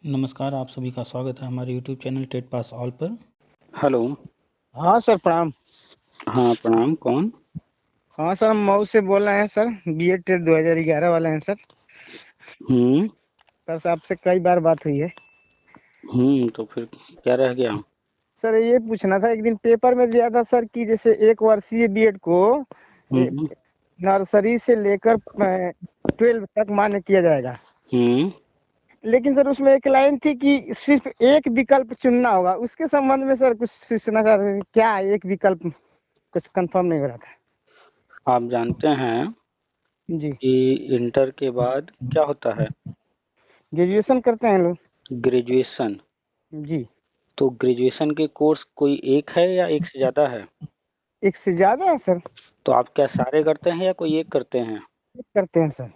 नमस्कार, आप सभी का स्वागत है हमारे YouTube channel TET pass all पर। हेलो। हाँ सर, प्रणाम। हाँ प्रणाम। कौन? हाँ सर, हम मऊ से बोल रहे हैं सर। बीएड टेट 2011 वाले हैं सर। हम्म। सर आपसे कई बार बात हुई है। तो फिर क्या रह गया? सर ये पूछना था, एक दिन पेपर में दिया था सर कि जैसे एक वर्षीय बीएड को ए, हम्म। नर्सरी से लेकर 12 तक मान्य किया जाएगा। हम्म। लेकिन सर उसमें एक लाइन थी कि सिर्फ एक विकल्प चुनना होगा। उसके संबंध में सर कुछ सूचना चाहते थे, क्या एक विकल्प कुछ कंफर्म नहीं हो रहा था। आप जानते हैं जी। कि इंटर के बाद क्या होता है? ग्रेजुएशन करते हैं लोग। ग्रेजुएशन। जी। तो ग्रेजुएशन के कोर्स कोई एक है या एक से ज़्यादा है? एक से ज्यादा है सर। तो आप क्या सारे करते हैं या कोई एक करते हैं? करते हैं सर।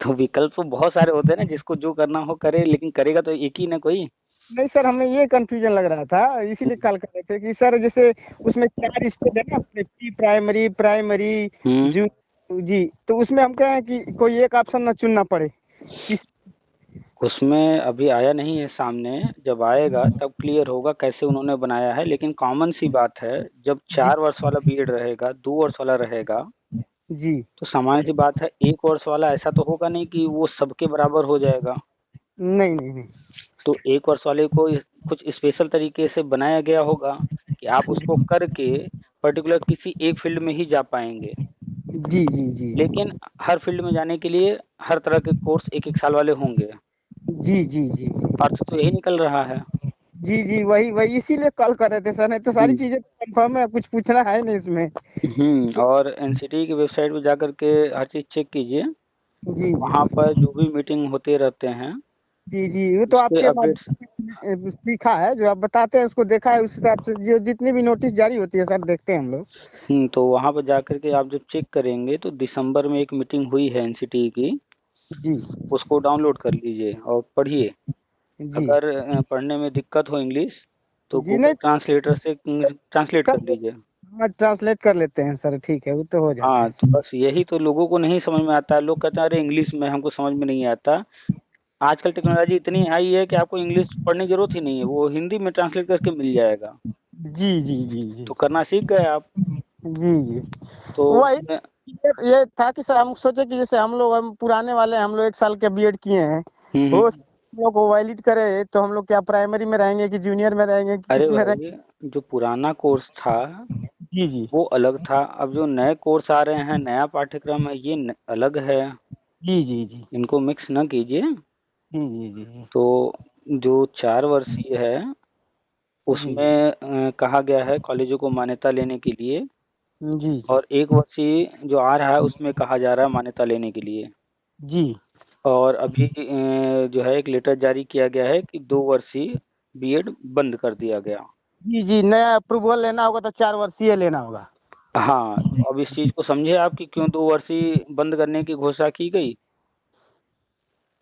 तो विकल्प तो बहुत सारे होते हैं ना, जिसको जो करना हो करे, लेकिन करेगा तो एक ही ना कोई। नहीं सर, हमें ये कंफ्यूजन लग रहा था, इसीलिए कॉल कर रहे थे कि सर जैसे उसमें 4 स्टेज है ना, प्री प्राइमरी, प्राइमरी, हम्म। जू। जी। तो उसमें हम कहें कि कोई एक ऑप्शन ना चुनना पड़े। किस। उसमें अभी आया नहीं है सामने, जब आएगा तब क्लियर होगा कैसे उन्होंने बनाया है। लेकिन कॉमन सी बात है, जब जी। 4 वर्ष वाला बीएड रहेगा, 2 वर्ष वाला रहेगा, जी। तो सामान्य सी बात है 1 वर्ष वाला ऐसा तो होगा नहीं कि वो सबके बराबर हो जाएगा। नहीं नहीं नहीं। तो 1 वर्ष वाले को कुछ स्पेशल तरीके से बनाया गया होगा कि आप उसको करके पर्टिकुलर किसी एक फील्ड में ही जा पाएंगे। जी जी जी लेकिन हर फील्ड में जाने के लिए हर तरह के कोर्स 1-1 साल वाले होंगे। जी जी जी जी अर्थ तो यही निकल रहा है। जी जी, वही वही इसीलिए कॉल कर रहे थे सर, नहीं तो सारी हम्म। चीजें कंफर्म है, कुछ पूछना है नहीं इसमें। और एनसीटी की वेबसाइट पे जा कर के हर चीज़ चेक कीजिए। जी वहाँ जी पर जो भी मीटिंग होते रहते हैं, जी जी, वो तो उसके आपके अपडेट्स। माध्यम से सीखा है, जो आप बताते हैं उसको देखा है, उस हिसाब से जो जितनी भी नोटिस जारी होती है सर देखते हैं हम लोग। तो वहाँ पर जा कर के आप जब चेक करेंगे तो दिसंबर में एक मीटिंग हुई है एनसीटी की, जी उसको डाउनलोड कर लीजिए और पढ़िए। जी अगर पढ़ने में दिक्कत हो इंग्लिश, तो जी। गूगल नहीं ट्रांसलेटर से ट्रांसलेट कर सर, लीजिए। हाँ ट्रांसलेट कर लेते हैं सर, ठीक है, वो तो हो जाता हाँ, है तो सर। बस यही तो लोगों को नहीं समझ में आता है। लोग कहते हैं अरे इंग्लिश में हमको समझ में नहीं आता। आजकल टेक्नोलॉजी इतनी हाई है कि आपको इंग्लिश पढ़ने की जरूरत ही नहीं है, वो हिंदी में ट्रांसलेट करके मिल जाएगा। जी जी जी जी तो करना सीख गए आप। जी जी। तो वही उसमें ये था कि सर हम सोचे कि जैसे हम पुराने वाले, हम लोग 1 साल के बीएड किए हैं, हम्म। हो हम लोग को वैलिड करे तो हम लोग क्या प्राइमरी में रहेंगे कि जूनियर में रहेंगे कि अरे किस में रहेंगे। भाई, जो पुराना कोर्स था जी जी वो अलग था। अब जो नए कोर्स आ रहे हैं, नया पाठ्यक्रम है, ये अलग है। जी जी जी इनको मिक्स न कीजिए। जी जी जी जी तो जो 4 वर्षीय है जी उसमें कहा गया है कॉलेजों को मान्यता लेने के लिए, जी जी और 1 वर्षीय जो आ रहा है उसमें कहा जा रहा है मान्यता लेने के लिए। जी और अभी जो है एक लेटर जारी किया गया है कि 2 वर्षीय बीएड बंद कर दिया गया। जी जी, नया अप्रूवल लेना होगा तो 4 वर्षीय लेना होगा। हाँ, तो अब इस चीज को समझे आप कि क्यों 2 वर्षीय बंद करने की घोषणा की गई।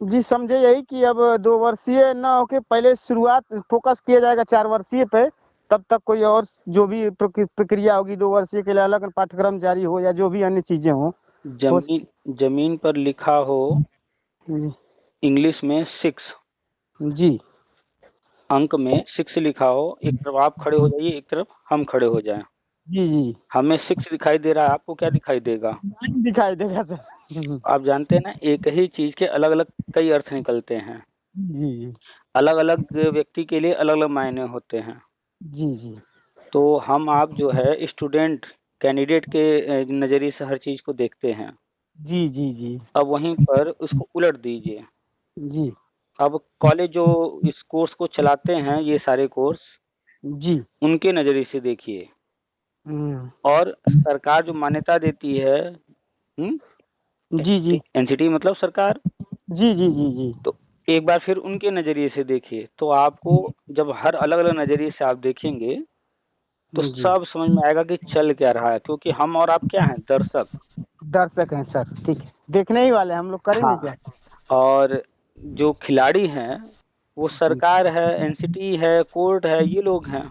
जी समझे यही कि अब 2 वर्षीय ना होके पहले शुरुआत फोकस किया जाएगा 4 वर्षीय पे, तब तक कोई और जो भी प्रक्रिया होगी 2 वर्षीय के लिए अलग पाठ्यक्रम जारी हो या जो भी अन्य चीजें हो। जमीन जमीन पर लिखा हो जी इंग्लिश में 6, जी अंक में 6 लिखा हो, एक तरफ आप खड़े हो जाइए, एक तरफ हम खड़े हो जाएं। जी जी, हमें 6 दिखाई दे रहा है, आपको क्या दिखाई देगा? नहीं दिखाई देगा सर। आप जानते हैं ना, एक ही चीज के अलग अलग कई अर्थ निकलते हैं। जी जी अलग अलग व्यक्ति के लिए अलग अलग मायने होते हैं। जी जी तो हम आप जो है स्टूडेंट कैंडिडेट के नज़रिए से हर चीज़ को देखते हैं। जी जी जी अब वहीं पर उसको उलट दीजिए। जी अब कॉलेज जो इस कोर्स को चलाते हैं, ये सारे कोर्स, जी। उनके नज़रिए से देखिए। हम्म, और सरकार जो मान्यता देती है, जी जी एनसीटी मतलब सरकार, जी जी जी जी तो एक बार फिर उनके नज़रिए से देखिए। तो आपको जब हर अलग अलग नज़रिए से आप देखेंगे तो जी। सब समझ में आएगा कि चल क्या रहा है, क्योंकि हम और आप क्या हैं, दर्शक। दर्शक हैं सर, ठीक है, देखने ही वाले हम लोग, करेंगे हाँ। क्या। और जो खिलाड़ी हैं वो जी सरकार है, एनसीटी है, कोर्ट है, ये लोग हैं।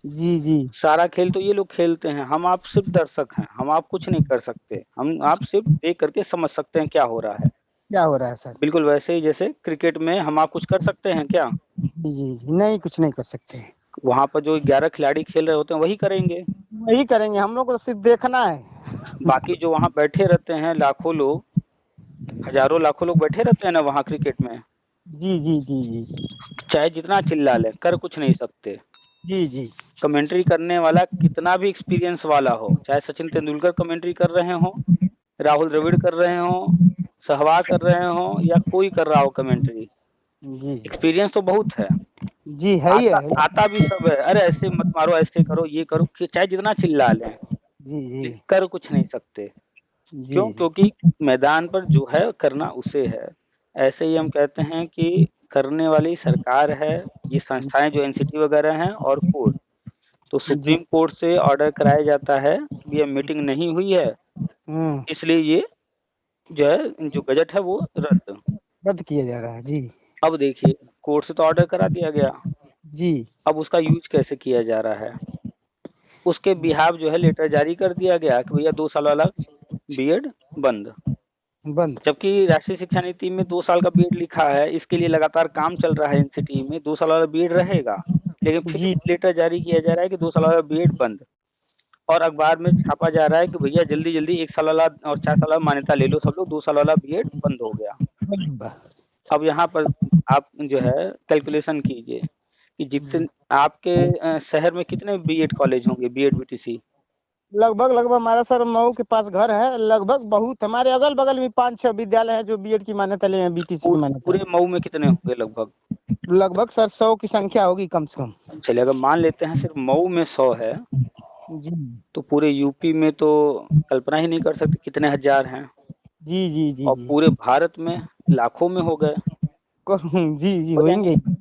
जी जी सारा खेल तो ये लोग खेलते हैं, हम आप सिर्फ दर्शक हैं। हम आप कुछ नहीं कर सकते, हम आप सिर्फ देख करके समझ सकते हैं क्या हो रहा है। क्या हो रहा है सर? बिल्कुल वैसे ही जैसे क्रिकेट में हम आप कुछ कर सकते हैं क्या? जी जी जी, नहीं कुछ नहीं कर सकते। वहां पर जो 11 खिलाड़ी खेल रहे होते हैं वही करेंगे। वही करेंगे, हम लोग को तो सिर्फ देखना है। बाकी जो वहां बैठे रहते हैं लाखों लोग, हजारों लाखों लोग बैठे रहते हैं ना वहां क्रिकेट में, जी जी जी जी चाहे जितना चिल्ला ले कर कुछ नहीं सकते। जी जी कमेंट्री करने वाला कितना भी एक्सपीरियंस वाला हो, चाहे सचिन तेंदुलकर कमेंट्री कर रहे हो, राहुल द्रविड़ कर रहे हो, सहवाग कर रहे हो, या कोई कर रहा हो कमेंट्री, जी एक्सपीरियंस तो बहुत है। जी है ही आता है। आता भी सब है, अरे ऐसे मत मारो, ऐसे करो, ये करो, कि चाहे जितना चिल्ला लें जी जी लेकिन कर कुछ नहीं सकते। जी क्यों? क्योंकि मैदान पर जो है करना उसे है। ऐसे ही हम कहते हैं कि करने वाली सरकार है, ये संस्थाएं जो एनसीटी वगैरह हैं और कोर्ट। तो जी। सुप्रीम कोर्ट से ऑर्डर कराया जाता है कि ये मीटिंग नहीं हुई है, हम्म। इसलिए ये जो है जो बजट है वो रद्द। रद्द किया जा रहा है जी। अब देखिए, कोर्ट से तो ऑर्डर करा दिया गया, जी अब उसका यूज कैसे किया जा रहा है? उसके बिहाफ जो है लेटर जारी कर दिया गया कि भैया 2 साल वाला बीएड बंद। बंद। जबकि राष्ट्रीय शिक्षा नीति में 2 साल का बीएड लिखा है, इसके लिए लगातार काम चल रहा है एनसीटी में, 2 साल वाला बीएड रहेगा, लेकिन फिर जी लेटर जारी किया जा रहा है कि 2 साल वाला बीएड बंद। और अखबार में छापा जा रहा है कि भैया जल्दी जल्दी 1 साल वाला और 4 साल वाला मान्यता ले लो सब लोग, 2 साल वाला बीएड बंद हो गया। बंद। अब यहाँ पर आप जो है कैलकुलेशन कीजिए कि जितने आपके शहर में कितने बीएड कॉलेज होंगे, बीएड बीटीसी? लगभग लगभग हमारा सर मऊ के पास घर है, लगभग बहुत हमारे अगल बगल में 5-6 विद्यालय हैं जो बीएड की मान्यता लिए हैं, बीटीसी की मान्यता। पूरे मऊ में कितने होंगे लगभग? लगभग सर 100 की संख्या होगी कम से कम। चलिए अगर मान लेते हैं सिर्फ मऊ में 100 है, जी तो पूरे यूपी में तो कल्पना ही नहीं कर सकते कितने हजार हैं। जी जी जी और जी पूरे भारत में लाखों में हो गए, जी जी हो होंगे। जाएंगे।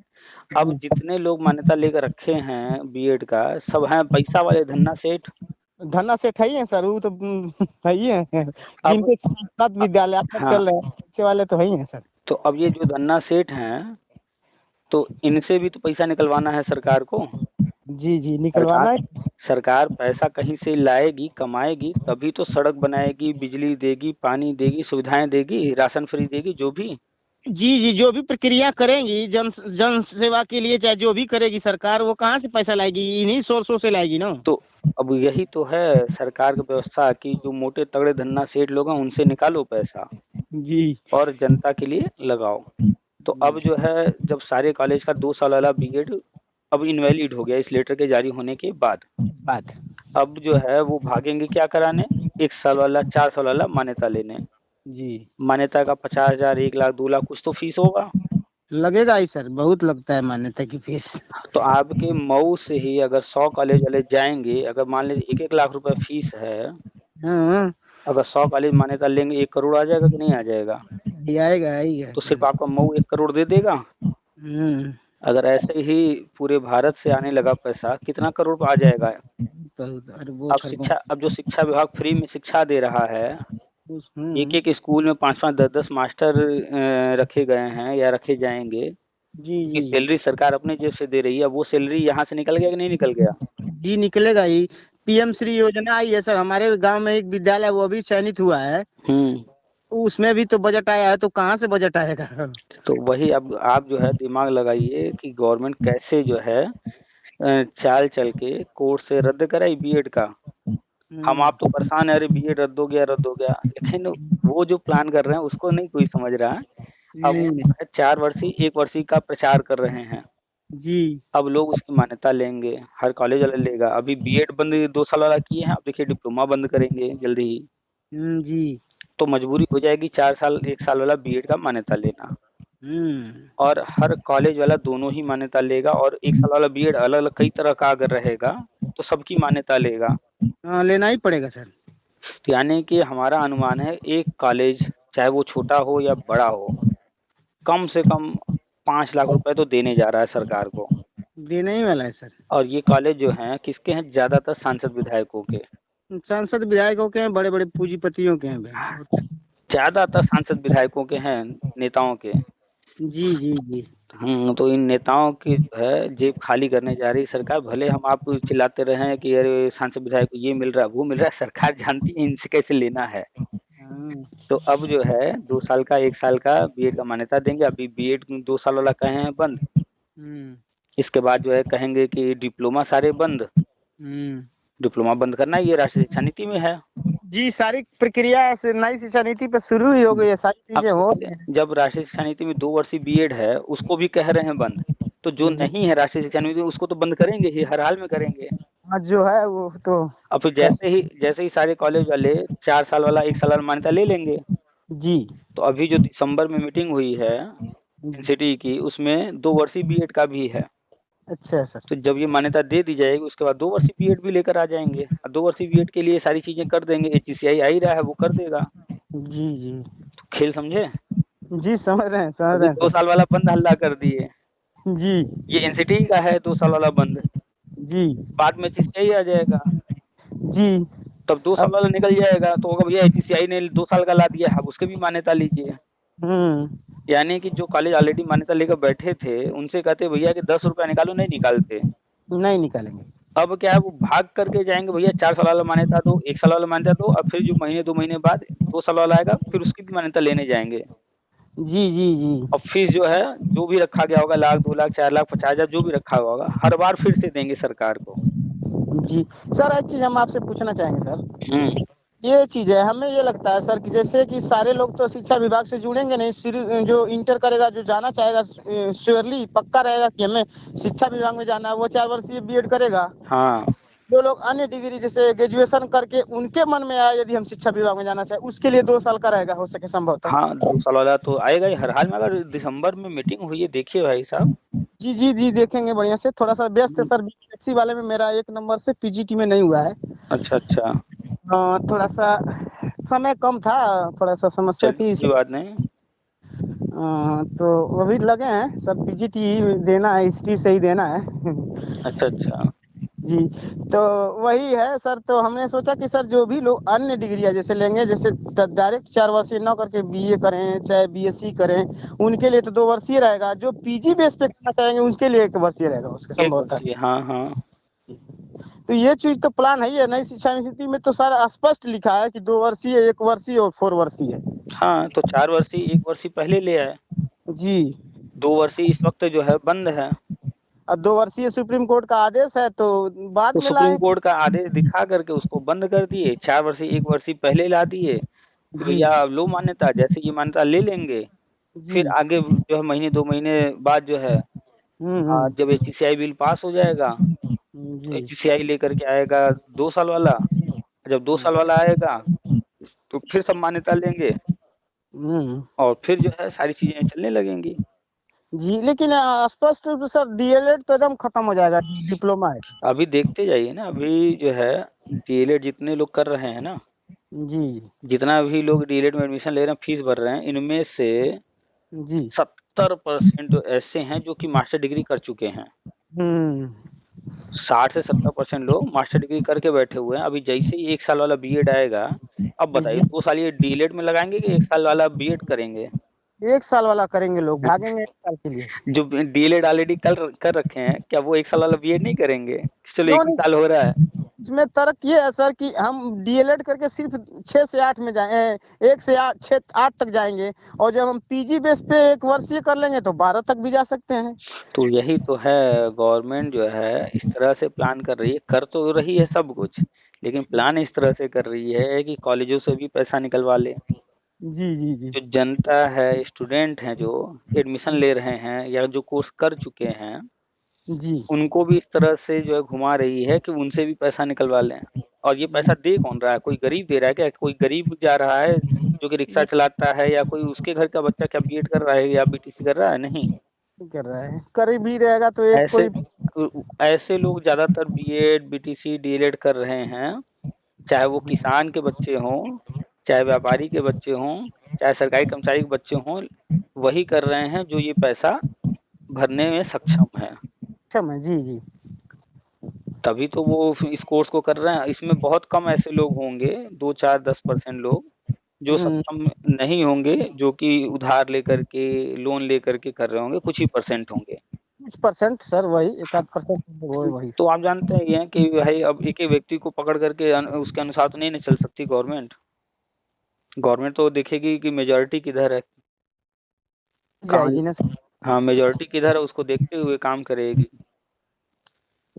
अब जितने लोग मान्यता लेकर रखे हैं बीएड का, सब हैं पैसा वाले धन्ना सेठ। धन्ना सेठ है ही है सर, वो तो है ही है, अब जिनके 7 विद्यालय अब तक हाँ, चल रहे हैं, अच्छे वाले तो है ही है सर। तो अब ये जो धन्ना सेठ हैं, तो इनसे भी तो पैसा निकलवाना है सरकार को। जी जी निकलवाना सरकार है। सरकार पैसा कहीं से लाएगी, कमाएगी, तभी तो सड़क बनाएगी, बिजली देगी, पानी देगी, सुविधाएं देगी, राशन फ्री देगी, जो भी। जी जी जो भी प्रक्रिया करेंगी जन सेवा के लिए, चाहे जो भी करेगी सरकार, वो कहाँ से पैसा लाएगी? इन्हीं सोर्सों से लाएगी ना। तो अब यही तो है सरकार की व्यवस्था कि जो मोटे तगड़े धन्ना सेठ लोग हैं उनसे निकालो पैसा जी और जनता के लिए लगाओ। तो अब जो है जब सारे कॉलेज का 2 साल वाला बीएड अब इनवैलिड हो गया इस लेटर के जारी होने के बाद, बात। अब जो है वो भागेंगे क्या कराने, 1 साल वाला 4 साल वाला मान्यता लेने। जी मान्यता का 50,000, 1 लाख, 2 लाख कुछ तो फीस होगा। लगेगा ही सर, बहुत लगता है मान्यता की फीस। तो आपके मऊ से ही अगर 100 कॉलेज वाले जाएंगे, अगर मान लीजिए 1-1 लाख रुपए फीस है, हाँ अगर 100 कॉलेज मान्यता लेंगे 1 करोड़ आ जाएगा कि नहीं आ जाएगा? ये आएगा ही है। तो सिर्फ आपका मऊ 1 करोड़ दे देगा। अगर ऐसे ही पूरे भारत से आने लगा पैसा, कितना करोड़ आ जाएगा? बहुत अरबों खरबों। अब जो शिक्षा विभाग फ्री में शिक्षा दे रहा है, एक एक स्कूल में 5-5, 10-10 मास्टर रखे गए हैं या रखे जाएंगे, जी कि जी सैलरी सरकार अपने जेब से दे रही है, वो सैलरी यहाँ से निकल गया कि नहीं निकल गया? जी निकलेगा ही। पीएम श्री योजना आई है सर, हमारे गांव में एक विद्यालय वो भी चयनित हुआ है, उसमें भी तो बजट आया है, तो कहाँ से बजट आएगा? तो वही अब आप जो है दिमाग लगाइए कि गवर्नमेंट कैसे जो है चाल चल के कोर्ट से रद्द कराई बीएड का। हम आप तो परेशान है, अरे बीएड रद्द हो गया, रद्द हो गया, लेकिन वो जो प्लान कर रहे हैं उसको नहीं कोई समझ रहा है। अब वो जो है 4 वर्षीय 1 वर्षीय का प्रचार कर रहे हैं। जी अब लोग उसकी मान्यता लेंगे, हर कॉलेज वाला लेगा। अभी बीएड बंद 2 साल वाला किए हैं, अब देखिए डिप्लोमा बंद करेंगे जल्दी ही। जी तो मजबूरी हो जाएगी 4 साल 1 साल वाला बीएड का मान्यता लेना, और हर कॉलेज वाला दोनों ही मान्यता लेगा। और 1 साल वाला बीएड अलग अलग कई तरह का अगर रहेगा तो सबकी मान्यता लेगा। हाँ लेना ही पड़ेगा सर। तो यानी कि हमारा अनुमान है एक कॉलेज चाहे वो छोटा हो या बड़ा हो, कम से कम 5 लाख रुपए तो देने जा रहा है सरकार को। देना ही वाला है सर। और ये कॉलेज जो हैं किसके हैं? ज्यादातर सांसद विधायकों के। सांसद विधायकों के हैं, बड़े बड़े पूंजीपतियों के हैं। ज्यादातर सांसद विधायकों के हैं, नेताओं के। जी जी जी तो इन नेताओं की जो है जेब खाली करने जा रही है सरकार। भले हम आप चिल्लाते रहे कि अरे सांसद विधायक को ये मिल रहा है, वो मिल रहा है, सरकार जानती है इनसे कैसे लेना है। तो अब जो है 2 साल का 1 साल का बीएड का मान्यता देंगे। अभी बीएड 2 साल वाला कहे हैं बंद। इसके बाद जो है कहेंगे कि डिप्लोमा सारे बंद। डिप्लोमा बंद करना ये राष्ट्रीय शिक्षा नीति में है। जी, सारी प्रक्रिया से नई शिक्षा नीति पे शुरू ही हो गई है, सारी अब चीजें हो रही सोचिए जब राष्ट्रीय शिक्षा नीति में 2 वर्षीय बीएड है उसको भी कह रहे हैं बंद, तो जो जी। नहीं है राष्ट्रीय शिक्षा नीति उसको तो बंद करेंगे ही, हर हाल में करेंगे। हाँ, जो है वो तो अब फिर जैसे ही सारे कॉलेज वाले 4 साल वाला 1 साल वाला मान्यता ले लेंगे। जी। तो अभी जो दिसंबर में मीटिंग हुई है एनसीटी की उसमें 2 वर्षीय बीएड का भी है। अच्छा सर। तो जब ये मान्यता दे दी जाएगी उसके बाद 2 वर्षीय बीएड भी लेकर आ जाएंगे और 2 वर्षीय बीएड के लिए सारी चीजें कर देंगे। एचईसीआई आ ही रहा है वो कर देगा। जी जी तो खेल समझे। जी, समझ रहे हैं अभी 2 सर। साल वाला बंद हल्ला कर दिए। जी ये एनसीटी का है 2 साल वाला बंद, जी बाद में एचईसीआई आ जाएगा। जी। तब 2 साल अब वाला निकल जाएगा तो होगा भैया एचईसीआई ने 2 साल का ला दिया है अब उसके भी मान्यता लीजिए। यानी कि जो कॉलेज ऑलरेडी मान्यता लेकर बैठे थे उनसे कहते भैया कि 10 रुपया निकालो, नहीं निकालते। नहीं निकालेंगे। अब क्या है वो भाग करके जाएंगे भैया 4 साल वाला मान्यता दो, 1 साल वाला मान्यता दो, और फिर जो महीने 2 महीने बाद 2 साल वाला आएगा फिर उसकी भी मान्यता लेने जाएंगे। जी जी जी और फीस जो है जो भी रखा गया होगा 1 लाख 2 लाख 4 लाख 50,000 जो भी रखा हुआ होगा हर बार फिर से देंगे सरकार को। जी। सर, एक चीज हम आपसे पूछना चाहेंगे सर। हम्म ये चीज है, हमें ये लगता है सर कि जैसे कि सारे लोग तो शिक्षा विभाग से जुड़ेंगे नहीं, जो इंटर करेगा, जो जाना चाहेगा, श्योरली पक्का रहेगा कि हमें शिक्षा विभाग में जाना है, वो 4 वर्षीय बीएड करेगा। हाँ जो लोग अन्य डिग्री जैसे ग्रेजुएशन करके उनके मन में आए यदि हम शिक्षा विभाग में जाना चाहे उसके लिए 2 साल का रहेगा, हो सके संभवतः। हाँ 2 साल वाला तो आएगा ही हर हाल में। अगर दिसंबर में मीटिंग हुई है देखिए भाई साहब। जी जी जी, देखेंगे बढ़िया से। थोड़ा सा व्यस्त है सर, बीएससी वाले में मेरा 1 नंबर से पीजीटी में नहीं हुआ है। अच्छा अच्छा थोड़ा सा समय कम था, थोड़ा सा समस्या चलिए थी। कोई बात नहीं। तो अभी लगे हैं सर, पीजीटी देना है, हिस्ट्री से ही देना है। अच्छा अच्छा जी। तो वही है सर, तो हमने सोचा कि सर जो भी लोग अन्य डिग्रियां जैसे लेंगे, जैसे डायरेक्ट 4 वर्षीय न करके बीए करें चाहे बीएससी करें, उनके लिए तो 2 वर्षीय रहेगा। जो पीजी बेस पे करना चाहेंगे उसके लिए 1 वर्षीय रहेगा उसके 1 संभवतः। वर्षीय हाँ हाँ। तो ये चीज तो प्लान है ही है। नई शिक्षा नीति में तो सर स्पष्ट लिखा है कि 2 वर्षीय 1 वर्षीय और 4 वर्षीय। हाँ तो 4 वर्षीय 1 वर्षीय पहले ले आए, जी। 2 वर्षीय इस वक्त जो है बंद है। और 2 वर्षीय सुप्रीम कोर्ट का आदेश है तो बाद तो में सुप्रीम लाए। कोर्ट का आदेश दिखा करके उसको बंद कर दिए। 4 वर्षीय 1 वर्षीय पहले ला दिए कि जी भैया अब लो मान्यता, जैसे ये मान्यता ले लेंगे जी। फिर आगे जो है महीने 2 महीने बाद जो है जब एचईसीआई बिल पास हो जाएगा तो जी। एचईसीआई लेकर के आएगा 2 साल वाला। जब 2 साल वाला आएगा तो फिर सब मान्यता लेंगे और फिर जो है सारी चीजें चलने लगेंगी। जी, लेकिन स्पष्ट रूप से सर डीएलएड तो एकदम खत्म हो जाएगा, डिप्लोमा है। अभी देखते जाइए ना, अभी जो है डीएलएड जितने लोग कर रहे हैं ना, जी जी जितना भी लोग डीएलएड में एडमिशन ले रहे हैं फीस भर रहे हैं, इनमें से जी। 70% ऐसे हैं जो कि मास्टर डिग्री कर चुके हैं। 60 से 70% लोग मास्टर डिग्री करके बैठे हुए हैं। अभी जैसे ही 1 साल वाला बीएड आएगा, अब बताइए जी। 2 साल ये डीएलएड में लगाएंगे कि 1 साल वाला बीएड करेंगे। 1 साल वाला करेंगे, लोग भागेंगे 1 साल के लिए। जो डीएलएड ऑलरेडी कर रखे हैं क्या वो 1 साल वाला बीएड नहीं करेंगे? चलो क्यों 1 ही नहीं? साल हो रहा है। इसमें तर्क ये है सर कि हम डीएलएड करके सिर्फ 6 से 8 में जाए, 1 से 8 6 8 तक जाएंगे, और जब हम पीजी बेस पे 1 वर्षीय कर लेंगे तो 12 तक भी जा सकते हैं। तो यही तो है, गवर्नमेंट जो है इस तरह से प्लान कर रही है, कर तो रही है सब कुछ, लेकिन प्लान इस तरह से कर रही है कि कॉलेजों से भी पैसा निकलवा ले। जी जी जी जो जनता है, स्टूडेंट हैं जो एडमिशन ले रहे हैं या जो कोर्स कर चुके हैं, जी। उनको भी इस तरह से जो है घुमा रही है कि उनसे भी पैसा निकलवा लें। और ये पैसा दे कौन रहा है? कोई गरीब दे रहा है क्या? कोई गरीब जा रहा है जो कि रिक्शा चलाता है, या कोई उसके घर का बच्चा क्या बीएड कर रहा है या बीटीसी कर रहा है? नहीं। कर रहा है, कर भी रहेगा तो एक ऐसे कोई। ऐसे लोग ज्यादातर बीएड बीटीसी डीएलएड कर रहे हैं, चाहे वो किसान के बच्चे हों, चाहे व्यापारी के बच्चे हों, चाहे सरकारी कर्मचारी के बच्चे हों, वही कर रहे हैं जो ये पैसा भरने में सक्षम है। अच्छा, जी जी तभी तो वो इस कोर्स को कर रहे हैं। इसमें बहुत कम ऐसे लोग होंगे, 2 4 10% लोग जो सक्षम नहीं होंगे, जो कि उधार लेकर के लोन लेकर के कर रहे होंगे, कुछ ही परसेंट होंगे। कुछ परसेंट सर, वही 1-8% वही। तो आप जानते हैं कि भाई अब एक एक व्यक्ति को पकड़ करके उसके अनुसार तो नहीं चल सकती गवर्नमेंट। गवर्नमेंट तो देखेगी कि मेजॉरिटी किधर है, कहाँ जाएगी ना सर। हाँ मेजॉरिटी किधर है उसको देखते हुए काम करेगी।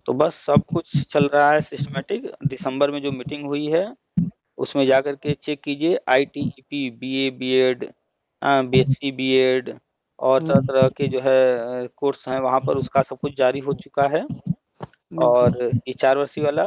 तो बस सब कुछ चल रहा है सिस्टमेटिक। दिसंबर में जो मीटिंग हुई है उसमें जाकर के चेक कीजिए, ITEP, BA, BEd, BSc, BEd और तरह तरह के जो है कोर्स हैं वहाँ पर उसका सब कुछ जारी हो चुका है। जी और ये 4 वर्षीय वाला,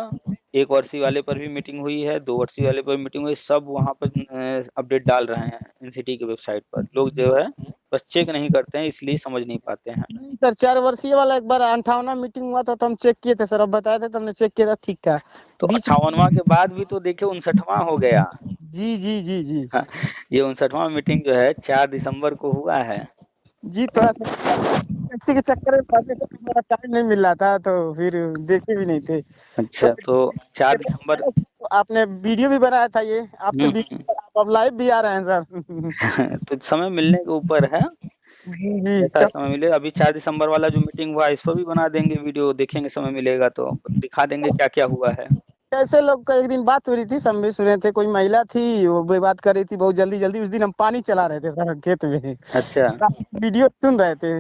1 वर्षीय वाले पर भी मीटिंग हुई है, 2 वर्षीय वाले पर मीटिंग हुई है, सब वहाँ पर अपडेट डाल रहे हैं एनसीटी की वेबसाइट पर। लोग जो है बस चेक नहीं करते हैं, इसलिए समझ नहीं पाते हैं। नहीं सर, 4 वर्षीय वाला एक बार 58वां मीटिंग हुआ था तो हम चेक किए थे सर, अब बताए थे तो हमने चेक किया था, ठीक था। तो बीच 58वां के बाद भी तो देखिए 59वां हो गया। जी जी जी जी हाँ, ये 59वां मीटिंग जो है 4 दिसंबर को हुआ है। जी, थोड़ा सा टैक्सी के चक्कर में फंसे थे, हमारा टाइम नहीं मिल रहा था तो फिर देखे भी नहीं थे। अच्छा, तो 4 दिसंबर तो आपने वीडियो भी बनाया था, ये आपके हुँ, वीडियो आप अब लाइव भी आ रहे हैं सर। तो समय मिलने के ऊपर है, जी जी, जैसा कब समय मिले। अभी 4 दिसंबर वाला जो मीटिंग हुआ इस पर भी बना देंगे वीडियो, देखेंगे समय मिलेगा तो दिखा देंगे क्या-क्या हुआ है। कैसे लोग का एक दिन बात हो रही थी, सब भी सुने थे, कोई महिला थी वो भी बात कर रही थी बहुत जल्दी जल्दी। उस दिन हम पानी चला रहे थे सर खेत में, अच्छा, वीडियो सुन रहे थे,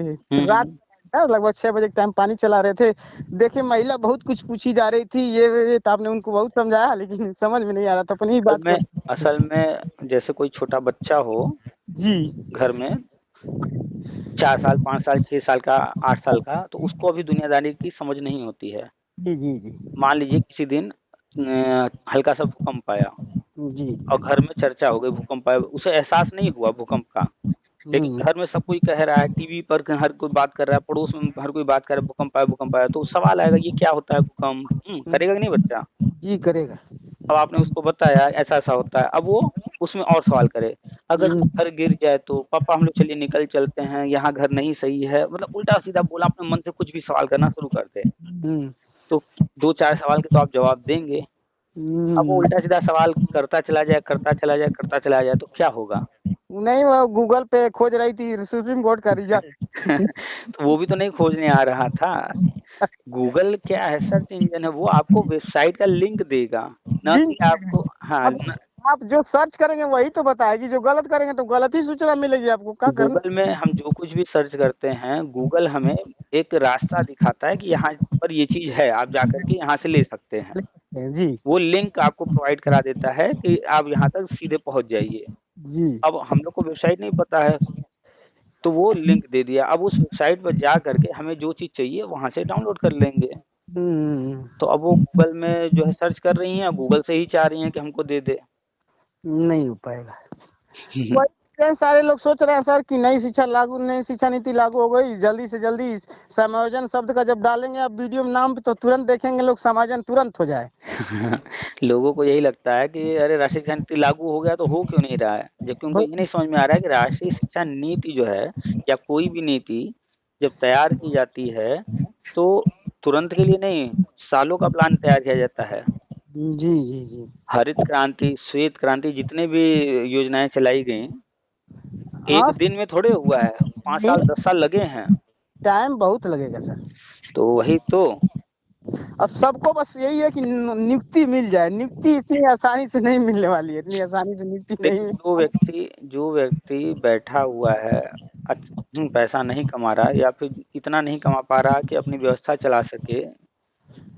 रात हुँ, था, लगभग 6 बजे के टाइम पानी चला रहे थे। देखिए महिला बहुत कुछ पूछी जा रही थी, ये तो आपने उनको बहुत समझाया लेकिन समझ में नहीं आ रहा था, अपनी ही असल बात में को। असल में जैसे कोई छोटा बच्चा हो जी घर में, 4 साल, 5 साल, 6 साल का, 8 साल का, तो उसको अभी दुनियादारी की समझ नहीं होती है। जी जी जी मान लीजिए किसी दिन हल्का सा भूकंप आया जी। और घर में चर्चा हो गई भूकंप आया, उसे एहसास नहीं हुआ भूकंप का, लेकिन घर में सब कोई कह रहा है, टीवी पर हर कोई बात कर रहा है, पड़ोस में हर कोई बात कर रहा है भूकंप आया, तो सवाल आएगा ये क्या होता है भूकंप? करेगा कि नहीं बच्चा? जी करेगा। अब आपने उसको बताया ऐसा-ऐसा होता है, अब वो उसमें और सवाल करे, अगर घर गिर जाए तो पापा हम लोग चलिए निकल चलते हैं, यहाँ घर नहीं सही है, मतलब उल्टा-सीधा बोला, अपने मन से कुछ भी सवाल करना शुरू कर दे। तो 2-4 सवाल के तो आप जवाब देंगे। अब वो उल्टा-सीधा सवाल करता चला जाए तो क्या होगा? नहीं, वो गूगल पे खोज रही थी सुप्रीम कोर्ट का रिजल्ट। तो वो भी तो नहीं खोजने आ रहा था। गूगल क्या है, सर्च इंजन है, वो आपको वेबसाइट का लिंक देगा, ना लिंक कि आपको हाँ, अब आप जो सर्च करेंगे वही तो बताएगी, जो गलत करेंगे तो गलत ही सूचना मिलेगी आपको, क्या करना। गूगल में हम जो कुछ भी सर्च करते हैं, गूगल हमें एक रास्ता दिखाता है कि यहाँ पर ये चीज़ है, आप जाकर के यहाँ से ले सकते हैं। जी वो लिंक आपको प्रोवाइड करा देता है कि आप यहाँ तक सीधे पहुँच जाइए। जी। अब हम लोग को वेबसाइट नहीं पता है, तो वो लिंक दे दिया। अब उस वेबसाइट पर जा कर के हमें जो चीज़ चाहिए वहाँ से डाउनलोड कर लेंगे। तो अब वो गूगल में जो है सर्च कर रही हैं, गूगल से ही चाह रही हैं कि हमको दे दे। नहीं हो पाएगा। वही इतने सारे लोग सोच रहे हैं सर कि नई शिक्षा नीति लागू हो गई, जल्दी से जल्दी समायोजन शब्द का जब डालेंगे आप वीडियो में नाम तो तुरंत देखेंगे लोग, समायोजन तुरंत हो जाए। लोगों को यही लगता है कि अरे राष्ट्रीय शिक्षा नीति लागू हो गया तो हो क्यों नहीं रहा है? जबकि उनको ये नहीं समझ में आ रहा है कि राष्ट्रीय शिक्षा नीति जो है या कोई भी नीति जब तैयार की जाती है तो तुरंत के लिए नहीं, कुछ सालों का प्लान तैयार किया जाता है। जी जी जी। हरित क्रांति, श्वेत क्रांति जितने भी योजनाएँ चलाई गईं, एक हाँ दिन में थोड़े हुआ है, 5 साल 10 साल लगे हैं। टाइम बहुत लगेगा सर। तो वही तो। अब सबको बस यही है कि नियुक्ति मिल जाए, नियुक्ति इतनी आसानी से नहीं मिलने वाली है, इतनी आसानी से नियुक्ति नहीं देखिए जो व्यक्ति बैठा हुआ है, पैसा नहीं कमा रहा या फिर इतना नहीं कमा पा रहा कि अपनी व्यवस्था चला सके,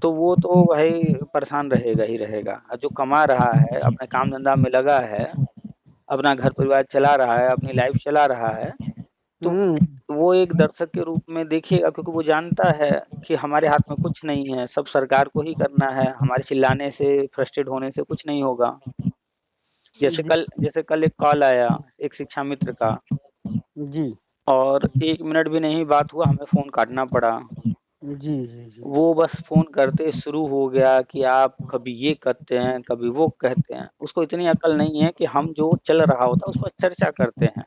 तो वो तो भाई परेशान रहेगा ही रहेगा। और जो कमा रहा है, अपने काम-धंधा में लगा है, अपना घर परिवार चला रहा है, अपनी लाइफ़ चला रहा है, तो वो एक दर्शक के रूप में देखिएगा, क्योंकि वो जानता है कि हमारे हाथ में कुछ नहीं है, सब सरकार को ही करना है, हमारे चिल्लाने से, फ्रस्ट्रेट होने से कुछ नहीं होगा। जैसे कल एक कॉल आया एक शिक्षा मित्र का, जी और 1 मिनट भी नहीं बात हुआ, हमें फ़ोन काटना पड़ा। जी जी जी। वो बस फ़ोन करते शुरू हो गया कि आप कभी ये कहते हैं, कभी वो कहते हैं। उसको इतनी अकल नहीं है कि हम जो चल रहा होता है उस पर चर्चा करते हैं।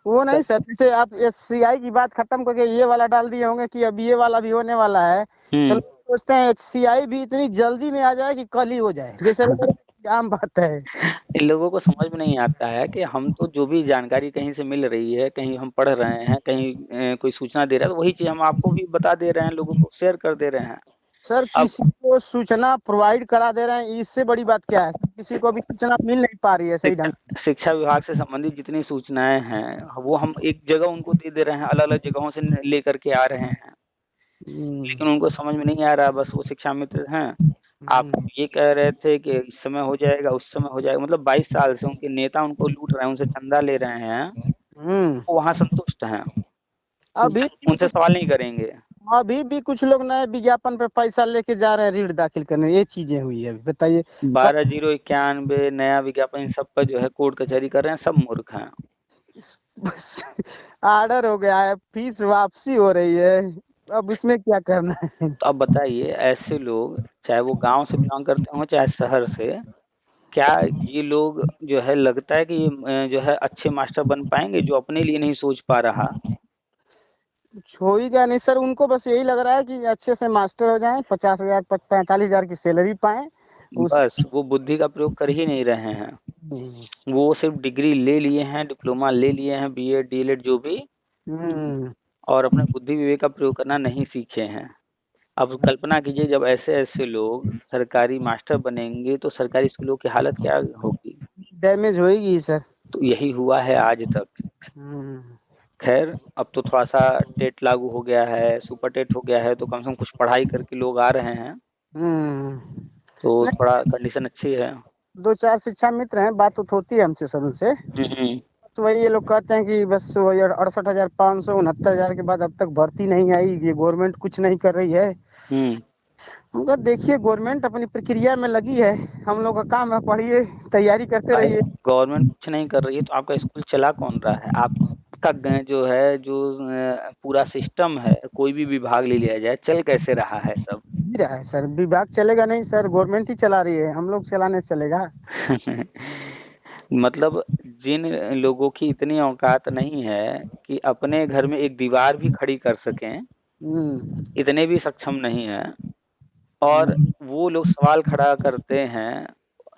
वो नहीं सर, जैसे आप एचसीआई की बात खत्म करके ये वाला डाल दिए होंगे कि अब ये वाला भी होने वाला है, तो हुँ। लोग सोचते हैं एचसीआई भी इतनी जल्दी में आ जाए कि कल ही हो जाए, जैसे आम बात है। इन लोगों को समझ में नहीं आता है कि हम तो जो भी जानकारी कहीं से मिल रही है, कहीं हम पढ़ रहे हैं, कहीं कोई सूचना दे रहा है, तो वही चीज़ हम आपको भी बता दे रहे हैं, लोगों को शेयर कर दे रहे हैं। सर अब किसी को सूचना प्रोवाइड करा दे रहे हैं, इससे बड़ी बात क्या है? किसी को भी सूचना मिल नहीं पा रही है सही ढंग से। शिक्षा विभाग से संबंधित जितनी सूचनाएं हैं वो हम एक जगह उनको दे दे रहे हैं, अलग अलग जगहों से लेकर के आ रहे हैं, लेकिन उनको समझ में नहीं आ रहा। बस वो शिक्षा मित्र हैं, आप ये कह रहे थे कि इस समय हो जाएगा, उस समय हो जाएगा, मतलब 22 साल से उनके नेता उनको लूट रहे हैं, उनसे चंदा ले रहे हैं, वो वहाँ संतुष्ट हैं, अभी उनसे सवाल नहीं करेंगे। अभी भी कुछ लोग नए विज्ञापन पे पैसा लेके जा रहे हैं ऋण दाखिल करने, ये चीजें हुई है। अभी बताइए 12,091 नया विज्ञापन, इन सब पर जो है कोर्ट कचहरी कर रहे हैं, सब मूर्ख हैं। ऑर्डर हो गया है, फीस वापसी हो रही है, अब इसमें क्या करना है? तो अब बताइए, ऐसे लोग चाहे वो गांव से बिलोंग करते हो चाहे शहर से, क्या ये लोग जो है लगता है कि ये जो है अच्छे मास्टर बन पाएंगे जो अपने लिए नहीं सोच पा रहा? कुछ हो ही गया नहीं सर, उनको बस यही लग रहा है कि अच्छे से मास्टर हो जाएं, 50,000 45,000 की सैलरी पाएं। बस वो बुद्धि का प्रयोग कर ही नहीं रहे हैं, वो सिर्फ डिग्री ले लिए हैं, डिप्लोमा ले लिए हैं, बीएड डीएलएड जो भी, और अपने बुद्धि विवेक का प्रयोग करना नहीं सीखे हैं। अब कल्पना कीजिए जब ऐसे ऐसे लोग सरकारी मास्टर बनेंगे तो सरकारी स्कूलों की हालत क्या होगी? डैमेज होएगी सर। तो यही हुआ है आज तक। खैर अब तो थोड़ा सा टेट लागू हो गया है, सुपर टेट हो गया है, तो कम से कम कुछ पढ़ाई करके लोग आ रहे हैं, तो थोड़ा कंडीशन अच्छी है। 2-4 शिक्षा मित्र हैं, बात होती है हमसे सर उनसे, तो वही ये लोग कहते हैं कि बस वही 68,500 69,000 के बाद अब तक भर्ती नहीं आई, ये गवर्नमेंट कुछ नहीं कर रही है। हमको देखिए गवर्नमेंट अपनी प्रक्रिया में लगी है, हम लोग का काम है पढ़िए, तैयारी करते रहिए। गवर्नमेंट कुछ नहीं कर रही है तो आपका स्कूल चला कौन रहा है? आपका जो है जो पूरा सिस्टम है, कोई भी विभाग ले लिया जाए, चल कैसे रहा है सब? ही रहा है सर, विभाग चलेगा नहीं सर, गवर्नमेंट ही चला रही है, हम लोग चलाने से चलेगा? मतलब जिन लोगों की इतनी औकात नहीं है कि अपने घर में एक दीवार भी खड़ी कर सकें, इतने भी सक्षम नहीं है, और वो लोग सवाल खड़ा करते हैं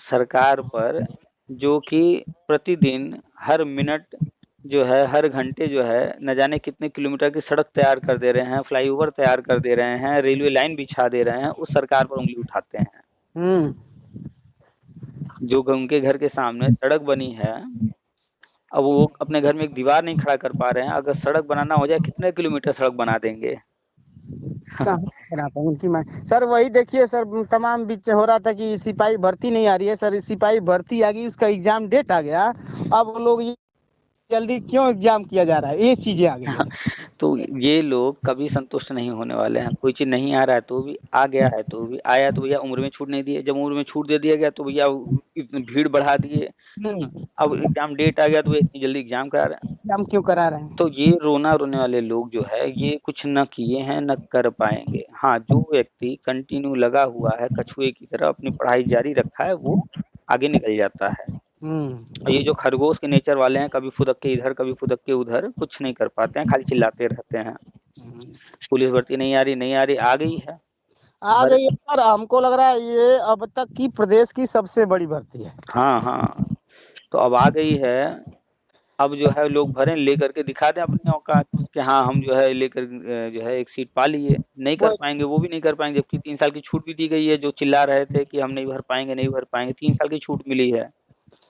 सरकार पर, जो कि प्रतिदिन हर मिनट जो है, हर घंटे जो है, न जाने कितने किलोमीटर की सड़क तैयार कर दे रहे हैं, फ्लाईओवर तैयार कर दे रहे हैं, रेलवे लाइन बिछा दे रहे हैं, उस सरकार पर उंगली उठाते हैं। जो उनके घर के सामने सड़क बनी है, अब वो अपने घर में एक दीवार नहीं खड़ा कर पा रहे हैं, अगर सड़क बनाना हो जाए कितने किलोमीटर सड़क बना देंगे? उनकी सर वही देखिए सर, तमाम बीच हो रहा था कि सिपाही भर्ती नहीं आ रही है सर, सिपाही भर्ती आ गई, उसका एग्जाम डेट आ गया, अब लोग जल्दी क्यों एग्जाम किया जा रहा है, ये चीजें आ गई। तो ये लोग कभी संतुष्ट नहीं होने वाले हैं। कोई चीज नहीं आ रहा है तो भी, आ गया है तो भी, आया तो भैया उम्र में छूट नहीं दिए, जब उम्र में छूट दे दिया गया तो भैया इतनी भीड़ बढ़ा दिए, अब एग्जाम डेट आ गया तो इतनी जल्दी एग्जाम करा रहे हैं। एग्जाम क्यों करा रहे हैं? तो ये रोना रोने वाले लोग जो है, ये कुछ न किए हैं न कर पाएंगे। हाँ, जो व्यक्ति कंटिन्यू लगा हुआ है कछुए की तरह, अपनी पढ़ाई जारी रखा है, वो आगे निकल जाता है। और ये जो खरगोश के नेचर वाले हैं, कभी फुदक के इधर कभी फुदक के उधर, कुछ नहीं कर पाते हैं, खाली चिल्लाते रहते हैं। पुलिस भर्ती नहीं आ रही, नहीं आ रही, आ गई है, आ गई है सर, हमको लग रहा है ये अब तक की प्रदेश की सबसे बड़ी भर्ती है। हाँ, तो अब आ गई है। अब जो है लोग भरें, लेकर के दिखा दें अपनी औकात कि हाँ हम जो है लेकर जो है एक सीट पा लिए। नहीं कर पाएंगे, वो भी नहीं कर पाएंगे, जबकि 3 साल की छूट भी दी गई है। जो चिल्ला रहे थे कि हम नहीं भर पाएंगे, नहीं भर पाएंगे, 3 साल की छूट मिली है।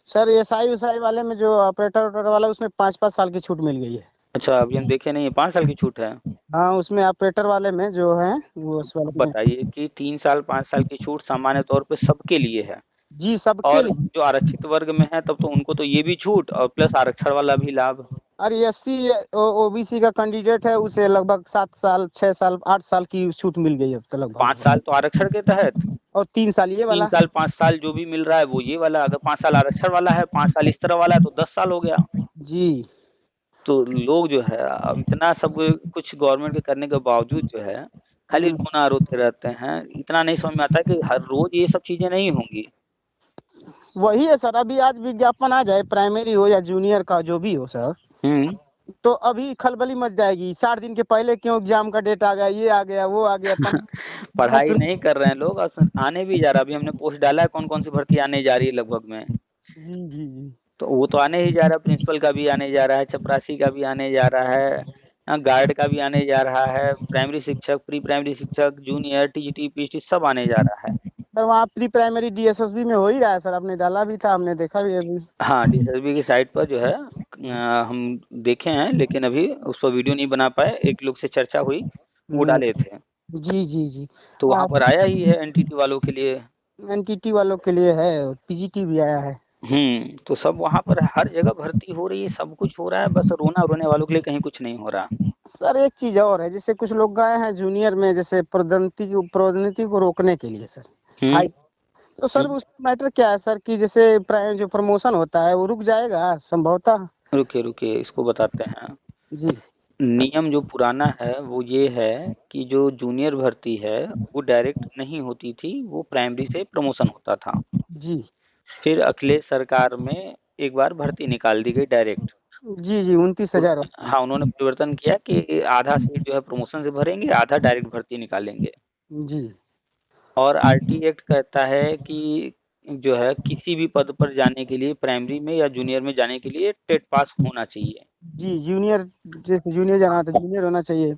सर एसआई वाले में जो ऑपरेटर वाला, उसमें 5-5 साल की छूट मिल गई है। अच्छा, अभी हम देखे नहीं है, 5 साल की छूट है। हाँ, उसमें ऑपरेटर वाले में जो है वो बताइए कि 3 साल 5 साल की छूट सामान्य तौर पे सबके लिए है जी, सबके और लिए। जो आरक्षित वर्ग में है तब तो उनको तो ये भी छूट और प्लस आरक्षण वाला भी लाभ। अरे एससी ओबीसी का कैंडिडेट है, उसे लगभग 7 साल 6 साल 8 साल की छूट मिल गई अब तक लगभग। 5 साल तो आरक्षण के तहत और 3 साल ये वाला। 3 साल 5 साल जो भी मिल रहा है वो ये वाला। अगर 5 साल आरक्षण वाला है, 5 साल इस तरह वाला है, तो 10 साल हो गया जी। तो लोग जो है अब इतना सब कुछ गवर्नमेंट के करने के बावजूद जो है खाली रोना रोते रहते हैं। इतना नहीं समझ में आता कि हर रोज ये सब चीजें नहीं होंगी। वही है सर, अभी आज विज्ञापन आ जाए, प्राइमरी हो या जूनियर का जो भी हो सर, तो अभी खलबली मच जाएगी। 60 दिन के पहले क्यों एग्जाम का डेट आ गया, ये आ गया, वो आ गया। पढ़ाई नहीं कर रहे हैं लोग, आने भी जा रहा। अभी हमने पोस्ट डाला है कौन कौन सी भर्ती आने जा रही है लगभग में। जी। तो वो तो आने ही जा रहा है, प्रिंसिपल का भी आने जा रहा है, चपरासी का भी आने जा रहा है, गार्ड का भी आने जा रहा है, प्राइमरी शिक्षक, प्री प्राइमरी शिक्षक, जूनियर, टीजीटी, पीएचडी सब आने जा रहा है। सर वहाँ प्री प्राइमरी डीएसएसबी में हो ही रहा है सर, आपने डाला भी था, हमने देखा भी अभी। हाँ, डीएसएसबी की साइट पर जो है हम देखे हैं, लेकिन अभी उस पर वीडियो नहीं बना पाए। एक लोग से चर्चा हुई, वो डाले थे। जी जी जी। तो वहाँ पर आया ही है एनटीटी वालों के लिए, एनटीटी वालों के लिए है, पीजीटी भी आया है। तो सब वहाँ पर हर जगह भर्ती हो रही है, सब कुछ हो रहा है, बस रोने वालों के लिए कहीं कुछ नहीं हो रहा। सर एक चीज और है, जैसे कुछ लोग गए हैं जूनियर में, जैसे प्रोन्नति को रोकने के लिए सर। हाई तो सर उसका मैटर क्या है सर, कि जैसे जो प्रमोशन होता है वो रुक जाएगा संभवतः? रुकिए इसको बताते हैं। जी। नियम जो पुराना है वो ये है कि जो जूनियर भर्ती है वो डायरेक्ट नहीं होती थी, वो प्राइमरी से प्रमोशन होता था। जी फिर अखिलेश सरकार में एक बार भर्ती निकाल दी गई डायरेक्ट। जी जी 29,000। हाँ, उन्होंने परिवर्तन किया कि आधा सीट जो है प्रमोशन से भरेंगे, आधा डायरेक्ट भर्ती निकालेंगे। जी। और आरटी एक्ट कहता है कि जो है किसी भी पद पर जाने के लिए प्राइमरी में या जूनियर में जाने के लिए टेट पास होना चाहिए। जी जूनियर, जैसे जूनियर जाना तो जूनियर होना चाहिए।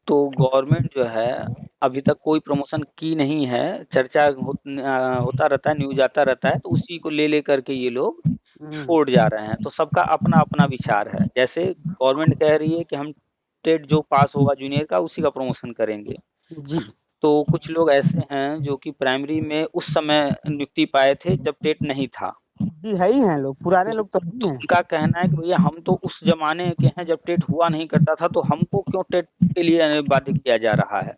तो गवर्नमेंट जो है अभी तक कोई प्रमोशन की नहीं है, चर्चा होता रहता है, न्यूज आता रहता है, तो उसी को ले करके ये लोग कोर्ट जा रहे हैं। तो सबका अपना अपना विचार है। जैसे गवर्नमेंट कह रही है कि हम टेट जो पास होगा जूनियर का उसी का प्रमोशन करेंगे। जी। तो कुछ लोग ऐसे हैं जो कि प्राइमरी में उस समय नियुक्ति पाए थे जब टेट नहीं था। जी है ही हैं लोग, पुराने लोग तो तो उनका कहना है कि भैया हम तो उस जमाने के हैं जब टेट हुआ नहीं करता था, तो हमको क्यों टेट के लिए बाध्य किया जा रहा है।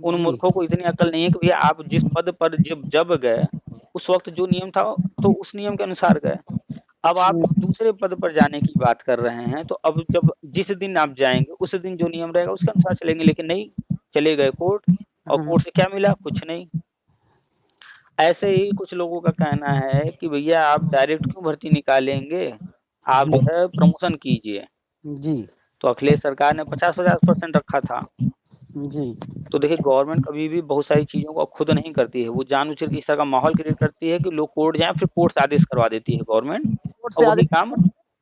उन मूर्खों को इतनी अकल नहीं है कि भैया आप जिस पद पर जब गए उस वक्त जो नियम था तो उस नियम के अनुसार गए। अब आप दूसरे पद पर जाने की बात कर रहे हैं, तो अब जब जिस दिन आप जाएंगे उस दिन जो नियम रहेगा उसके अनुसार चलेंगे। लेकिन नहीं, चले गए कोर्ट, और कोर्ट से क्या मिला? कुछ नहीं। ऐसे ही कुछ लोगों का कहना है कि भैया आप डायरेक्ट क्यों भर्ती निकालेंगे, आप जो है प्रमोशन कीजिए। जी। तो अखिलेश सरकार ने 50-50% रखा था। जी। तो देखिए गवर्नमेंट कभी भी बहुत सारी चीजों को खुद नहीं करती है, वो जानबूझकर के इस तरह का माहौल क्रिएट करती है कि लोग कोर्ट जाएं, फिर कोर्ट से आदेश करवा देती है गवर्नमेंट, और वही काम।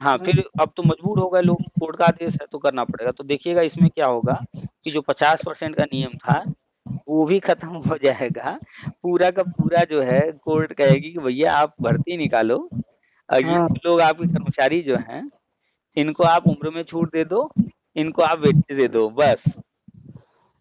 हाँ, फिर अब तो मजबूर हो गए लोग, कोर्ट का आदेश है तो करना पड़ेगा। तो देखिएगा इसमें क्या होगा कि जो 50% का नियम था वो भी खत्म हो जाएगा। पूरा का पूरा जो है कोर्ट कहेगी कि भैया आप भर्ती निकालो, ये लोग आपके कर्मचारी जो हैं इनको आप उम्र में छूट दे दो, इनको आप वेटेज दे दो, बस।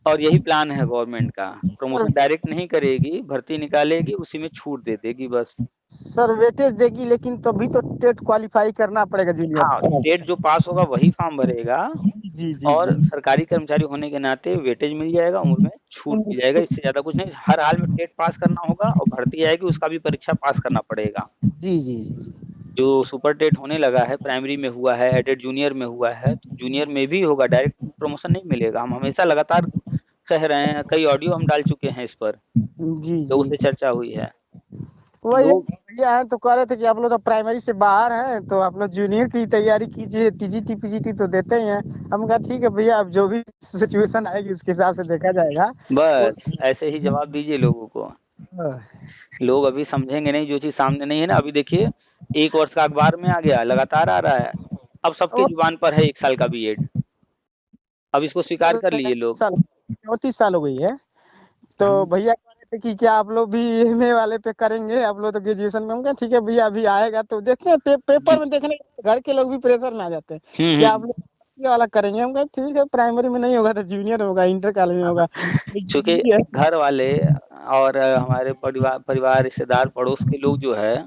और यही प्लान है गवर्नमेंट का। प्रमोशन डायरेक्ट नहीं करेगी, भर्ती निकालेगी, उसी में छूट दे देगी बस। सर वेटेज देगी, लेकिन तभी तो टेट क्वालिफाई करना पड़ेगा जूनियर। हाँ, टेट जो पास होगा वही फॉर्म भरेगा। जी जी। और सरकारी कर्मचारी होने के नाते वेटेज मिल जाएगा, उम्र में छूट मिल जाएगा, इससे ज्यादा कुछ नहीं। हर हाल में टेट पास करना होगा, और भर्ती आएगी उसका भी परीक्षा पास करना पड़ेगा। जी जी। जो सुपर टेट होने लगा है, प्राइमरी में हुआ है, एडेड जूनियर में हुआ है, तो जूनियर में भी होगा, डायरेक्ट प्रमोशन नहीं मिलेगा। हम हमेशा लगातार कह रहे हैं, कई ऑडियो हम डाल चुके हैं इस पर, जी लोगों से चर्चा हुई है। वही भैया है, तो कह रहे थे कि आप लोग तो प्राइमरी से बाहर हैं, तो आप लोग जूनियर की तैयारी कीजिए, टीजीटी पीजीटी तो देते ही हैं। हम कहा ठीक है भैया, अब जो भी सिचुएशन आएगी उसके हिसाब से देखा जाएगा। बस ऐसे ही जवाब दीजिए लोगों को। लोग अभी समझेंगे नहीं जो चीज सामने नहीं है ना। अभी देखिए 1 वर्ष का अखबार में आ गया, लगातार आ रहा है, अब सबके जुबान पर है 1 साल का बीएड। अब इसको स्वीकार कर लिए लोग। 34 साल हो गई है। तो भैया कह रहे थे कि क्या आप लोग भी एमए वाले पे करेंगे, आप लोग तो ग्रेजुएशन में होंगे। ठीक है भैया, अभी आएगा तो देखते हैं, पेपर में देखने, घर के लोग भी प्रेशर में आ जाते हैं, क्या आप लोग ये वाला करेंगे। हम कहे ठीक है, प्राइमरी में नहीं होगा तो जूनियर होगा, इंटर कॉलेज में होगा। चूंकि घर वाले और हमारे परिवार रिश्तेदार पड़ोस के लोग जो है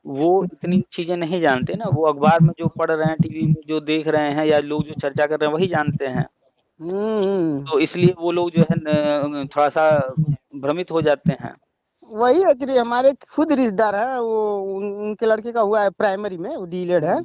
वो इतनी चीजें नहीं जानते ना। वो अखबार में जो पढ़ रहे हैं, टीवी में जो देख रहे हैं, या लोग जो चर्चा कर रहे हैं वही जानते हैं। तो इसलिए वो लोग जो है थोड़ा सा भ्रमित हो जाते हैं। वही एक्चुअली हमारे खुद रिश्तेदार है, वो उनके लड़के का हुआ है प्राइमरी में, वो डीलेड है।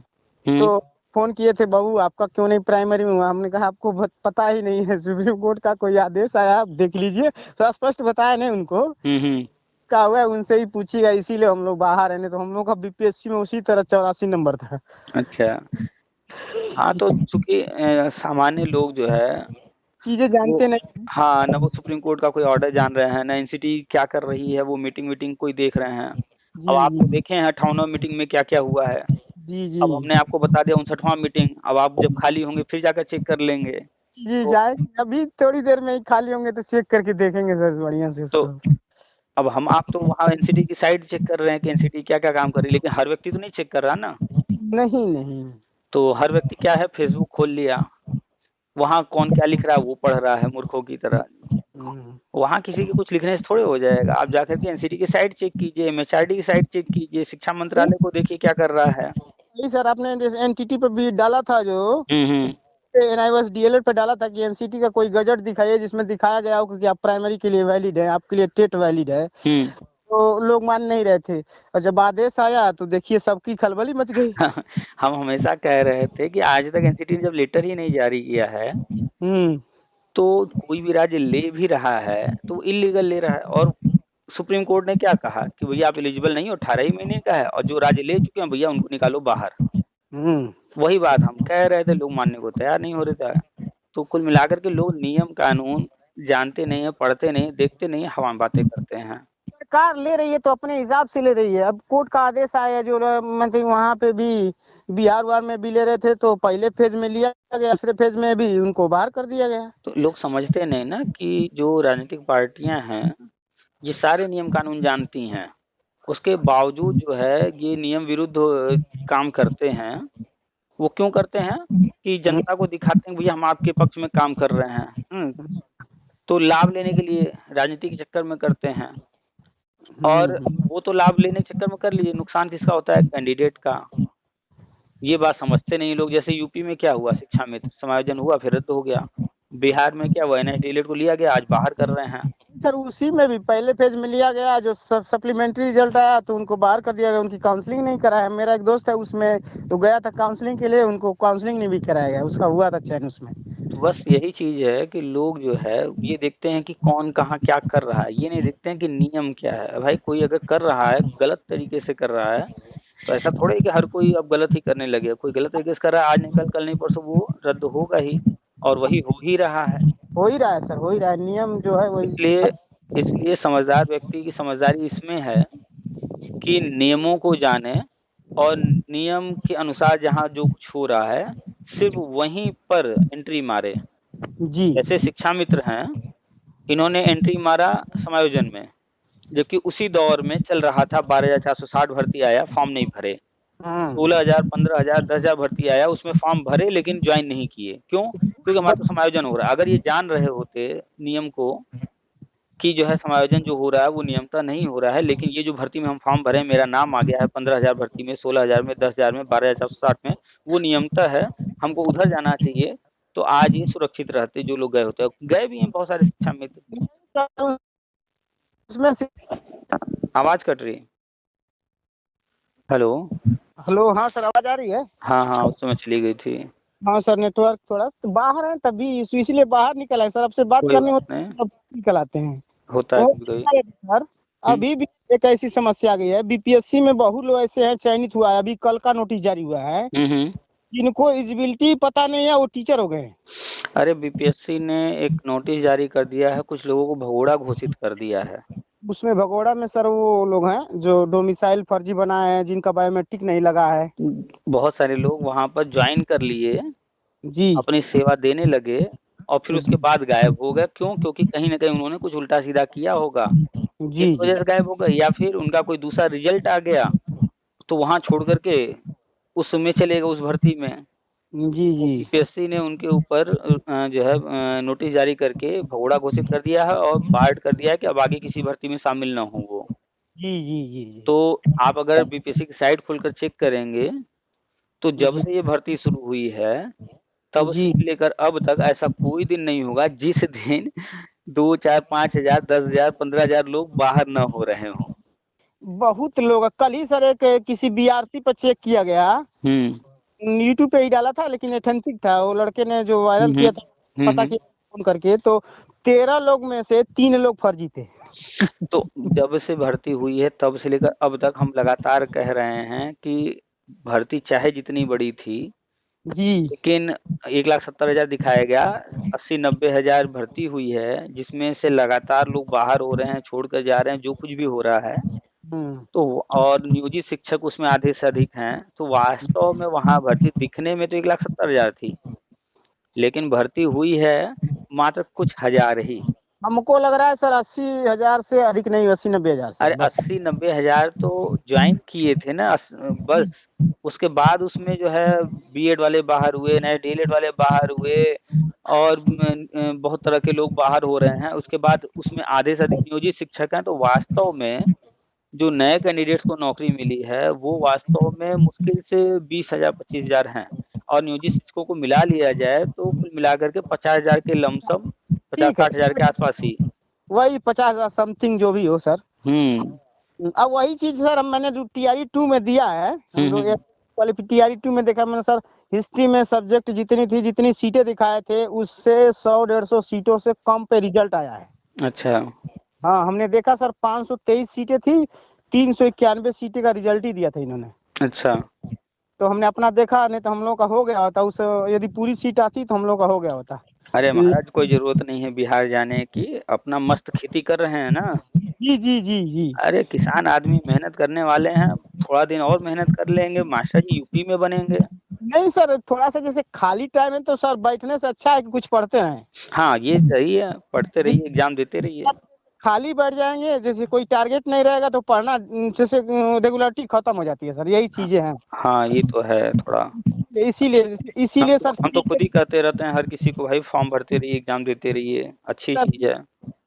तो फोन किए थे, बाबू आपका क्यों नहीं प्राइमरी में हुआ। हमने कहा आपको पता ही नहीं है, सुप्रीम कोर्ट का कोई आदेश आया, आप देख लीजिए। तो स्पष्ट बताया नहीं उनको क्या हुआ, उनसे ही पूछिएगा, इसीलिए हम लोग बाहर है। तो हम लोग का बीपीएससी में उसी तरह 84 नंबर था। अच्छा, हाँ, तो चूंकि सामान्य लोग जो है चीजें जानते नहीं। हाँ, ना वो सुप्रीम कोर्ट का कोई ऑर्डर जान रहे हैं, ना एनसीटी क्या कर रही है, वो मीटिंग कोई देख रहे हैं। अब आप तो देखे हैं 58 मीटिंग में क्या क्या हुआ है। जी जी अब हमने आपको बता दिया 59वां मीटिंग, अब आप जब खाली होंगे फिर जाकर चेक कर लेंगे। जी तो जाएंगे, अभी थोड़ी देर में ही खाली होंगे तो चेक करके देखेंगे सर बढ़िया से तो उसको। अब आप तो वहाँ एनसीटी की साइट चेक कर रहे हैं कि एनसीटी क्या-क्या काम कर रही है, लेकिन हर व्यक्ति तो नहीं चेक कर रहा ना। नहीं नहीं। तो हर व्यक्ति क्या है, फेसबुक खोल लिया, वहाँ कौन क्या लिख रहा है वो पढ़ रहा है मूर्खों की तरह। हम्म। वहाँ किसी के कुछ लिखने से थोड़े हो जाएगा। आप जाकर के एनसीटी की साइट चेक कीजिए, एमएचआरडी की साइट चेक कीजिए, शिक्षा मंत्रालय को देखिए क्या कर रहा है। नहीं सर, आपने जैसे एनटीटी पे भी डाला था जो हम्म। एनआईओएस डीएलएड पे डाला था कि एनसीटी का कोई गजट दिखाइए जिसमें दिखाया गया हो कि आप प्राइमरी के लिए वैलिड है, आपके लिए टेट वैलिड है। तो लोग मान नहीं रहे थे, और जब आदेश आया तो देखिए सबकी खलबली मच गई। हम हमेशा कह रहे थे कि आज तक एनसीटी ने जब लेटर ही नहीं जारी किया है, तो कोई भी राज्य ले भी रहा है तो वो इलीगल ले रहा है। और सुप्रीम कोर्ट ने क्या कहा कि भैया आप एलिजिबल नहीं हो, 18 ही महीने का है, और जो राज्य ले चुके हैं भैया उनको निकालो बाहर। वही बात हम कह रहे थे, लोग मानने को तैयार नहीं हो रहे थे। तो कुल मिलाकर के लोग नियम कानून जानते नहीं है, पढ़ते नहीं, देखते नहीं, हवा में बातें करते हैं। सरकार ले रही है तो अपने हिसाब से ले रही है। अब कोर्ट का आदेश आया जो मतलब वहाँ पे भी बिहार में भी ले रहे थे तो पहले फेज में लिया गया, दूसरे फेज में भी उनको बाहर कर दिया गया। तो लोग समझते नहीं ना कि जो राजनीतिक पार्टियां हैं ये सारे नियम कानून जानती हैं, उसके बावजूद जो है ये नियम विरुद्ध काम करते हैं। वो क्यों करते हैं कि जनता को दिखाते हैं भैया हम आपके पक्ष में काम कर रहे हैं। तो लाभ लेने के लिए राजनीति के चक्कर में करते हैं, और वो तो लाभ लेने के चक्कर में कर लिए, नुकसान किसका होता है, कैंडिडेट का। ये बात समझते नहीं लोग। जैसे यूपी में क्या हुआ, शिक्षा मित्र समायोजन हुआ फिर रद्द हो गया। बिहार में क्या हुआ, एनएच डीएलएड को लिया गया, आज बाहर कर रहे हैं। सर उसी में भी पहले फेज में लिया गया, जो सप्लीमेंट्री रिजल्ट आया तो उनको बाहर कर दिया गया, उनकी काउंसलिंग नहीं कराया। मेरा एक दोस्त है उसमें तो गया था काउंसलिंग के लिए, उनको काउंसलिंग नहीं भी कराया गया, उसका हुआ था चयन उसमें। तो बस यही चीज है कि लोग जो है ये देखते हैं कि कौन कहाँ क्या कर रहा है, ये नहीं देखते हैं कि नियम क्या है। भाई कोई अगर कर रहा है गलत तरीके से कर रहा है तो ऐसा थोड़ा है कि हर कोई अब गलत ही करने लगे। कोई गलत तरीके से कर रहा है, आज नहीं कल नहीं परसों वो रद्द होगा ही, और वही हो ही रहा है। हो ही रहा है सर, हो ही रहा है, नियम जो है वही। इसलिए समझदार व्यक्ति की समझदारी इसमें है कि नियमों को जाने, और नियम के अनुसार जहाँ जो कुछ हो रहा है सिर्फ वहीं पर एंट्री मारे। जी जैसे शिक्षा मित्र हैं, इन्होंने एंट्री मारा समायोजन में, जबकि उसी दौर में चल रहा था 12,460 भर्ती आया, फॉर्म नहीं भरे। 16,000, 15,000, 10,000 भर्ती आया, उसमें फॉर्म भरे लेकिन ज्वाइन नहीं किए। क्यों? क्योंकि हमारा तो समायोजन हो रहा है। अगर ये जान रहे होते नियम को कि जो है समायोजन जो हो रहा है वो नियमतः नहीं हो रहा है, लेकिन ये जो भर्ती में हम फॉर्म भरे, मेरा नाम आ गया है 15,000 भर्ती में, 16,000 में, 10,000 में, 12,460 में, वो नियमतः है, हमको उधर जाना चाहिए, तो आज ये सुरक्षित रहते जो लोग गए होते। गए भी हैं बहुत सारे शिक्षा मित्र। उसमें से आवाज कट रही। हेलो हेलो, हाँ सर आवाज आ रही है। हाँ उस समय चली गई थी। हाँ सर नेटवर्क थोड़ा तो बाहर है तभी इसलिए बाहर निकल आए सर, आपसे बात करनी होती है तब निकल आते हैं। होता है कभी। सर अभी भी एक ऐसी समस्या आ गई है, बीपीएससी में बहुत लोग ऐसे हैं चयनित हुआ है, अभी कल का नोटिस जारी हुआ है, जिनको एलिजिबिलिटी पता नहीं है वो टीचर हो गए। अरे बीपीएससी ने एक नोटिस जारी कर दिया है, कुछ लोगों को भगोड़ा घोषित कर दिया है। उसमें भगोड़ा में सर वो लोग हैं जो डोमिसाइल फर्जी बनाए हैं, जिनका बायोमेट्रिक नहीं लगा है। बहुत सारे लोग वहां पर ज्वाइन कर लिए जी, अपनी सेवा देने लगे, और फिर उसके बाद गायब हो गए। क्यों? क्योंकि कहीं ना कहीं उन्होंने कुछ उल्टा सीधा किया होगा, इस वजह से गायब हो गए। या फिर उनका कोई दूसरा रिजल्ट आ गया तो वहां छोड़ करके उसमें चले गए, उस भर्ती में। जी बीपीएससी ने उनके ऊपर जो है नोटिस जारी करके भगोड़ा घोषित कर दिया है, और बार्ड कर दिया है कि अब आगे किसी भर्ती में शामिल ना हो वो। जी। तो आप अगर बीपीएससी की साइट खोलकर चेक करेंगे तो जब से ये भर्ती शुरू हुई है तब से लेकर अब तक ऐसा कोई दिन नहीं होगा जिस दिन 2, 4, 5,000, 10,000, 15,000 लोग बाहर न हो रहे हों। बहुत लोग, कल ही सर एक किसी बीआरसी पर चेक किया गया, यूट्यूब पे ही डाला था लेकिन एथेंटिक था, वो लड़के ने जो वायरल किया था पता किया फोन करके, तो 13 लोग में से 3 लोग फर्जी थे। तो जब से भर्ती हुई है तब से लेकर अब तक हम लगातार कह रहे हैं कि भर्ती चाहे जितनी बड़ी थी जी, लेकिन 1,70,000 दिखाया गया, 80-90,000 भर्ती हुई है, जिसमें से लगातार लोग बाहर हो रहे हैं, छोड़कर जा रहे हैं, जो कुछ भी हो रहा है तो और नियोजित शिक्षक उसमें आधे से अधिक हैं, तो वास्तव में वहाँ भर्ती दिखने में तो 1,70,000 थी, लेकिन भर्ती हुई है मात्र कुछ हजार ही। हमको लग रहा है सर 80,000 से अधिक नहीं, 80-90,000 से अरे बस। 80-90,000 तो ज्वाइन किए थे ना बस। उसके बाद उसमें जो है बीएड वाले बाहर हुए, नए डीएलएड वाले बाहर हुए, और बहुत तरह के लोग बाहर हो रहे हैं। उसके बाद उसमें आधे से अधिक नियोजित शिक्षक हैं। तो वास्तव में जो नए कैंडिडेट्स को नौकरी मिली है वो वास्तव में मुश्किल से 20,000 25,000 हैं, और नियोजित शिक्षकों को मिला लिया जाए तो कुल मिलाकर के 50,000 के लमसम, ठीक है 50-60,000 के आसपास ही। वही 50,000 समथिंग जो भी हो सर। अब वही चीज सर मैंने टीआरई 2 में दिया है, हम लोग वाले टीआरई 2 में देखा मैंने सर, हिस्ट्री में सब्जेक्ट जितनी थी, जितनी सीटें दिखाए थे उससे 100-150 सीटों से कम पे रिजल्ट आया है। अच्छा। हाँ हमने देखा सर 523 सीटें थी, 391 सीटें का रिजल्ट ही दिया था इन्होंने। अच्छा। तो हमने अपना देखा, नहीं तो हम लोग का हो गया होता, उस यदि पूरी सीट आती तो हम लोग का हो गया होता। अरे महाराज कोई जरूरत नहीं है बिहार जाने की, अपना मस्त खेती कर रहे हैं ना। जी जी जी जी। अरे किसान आदमी मेहनत करने वाले हैं, थोड़ा दिन और मेहनत कर लेंगे, मास्टर जी यूपी में बनेंगे। नहीं सर, थोड़ा सा जैसे खाली टाइम है तो सर बैठने से अच्छा है कि कुछ पढ़ते हैं। हाँ ये सही है, पढ़ते रहिए, एग्जाम देते रहिए। खाली बैठ जाएंगे, जैसे कोई टारगेट नहीं रहेगा तो पढ़ना जैसे रेगुलरिटी खत्म हो जाती है सर, यही चीजें हैं। हाँ ये तो है थोड़ा। इसीलिए सर हम तो खुद ही कहते रहते हैं हर किसी को, भाई फॉर्म भरते रहिए, एग्जाम देते रहिए, अच्छी चीज है।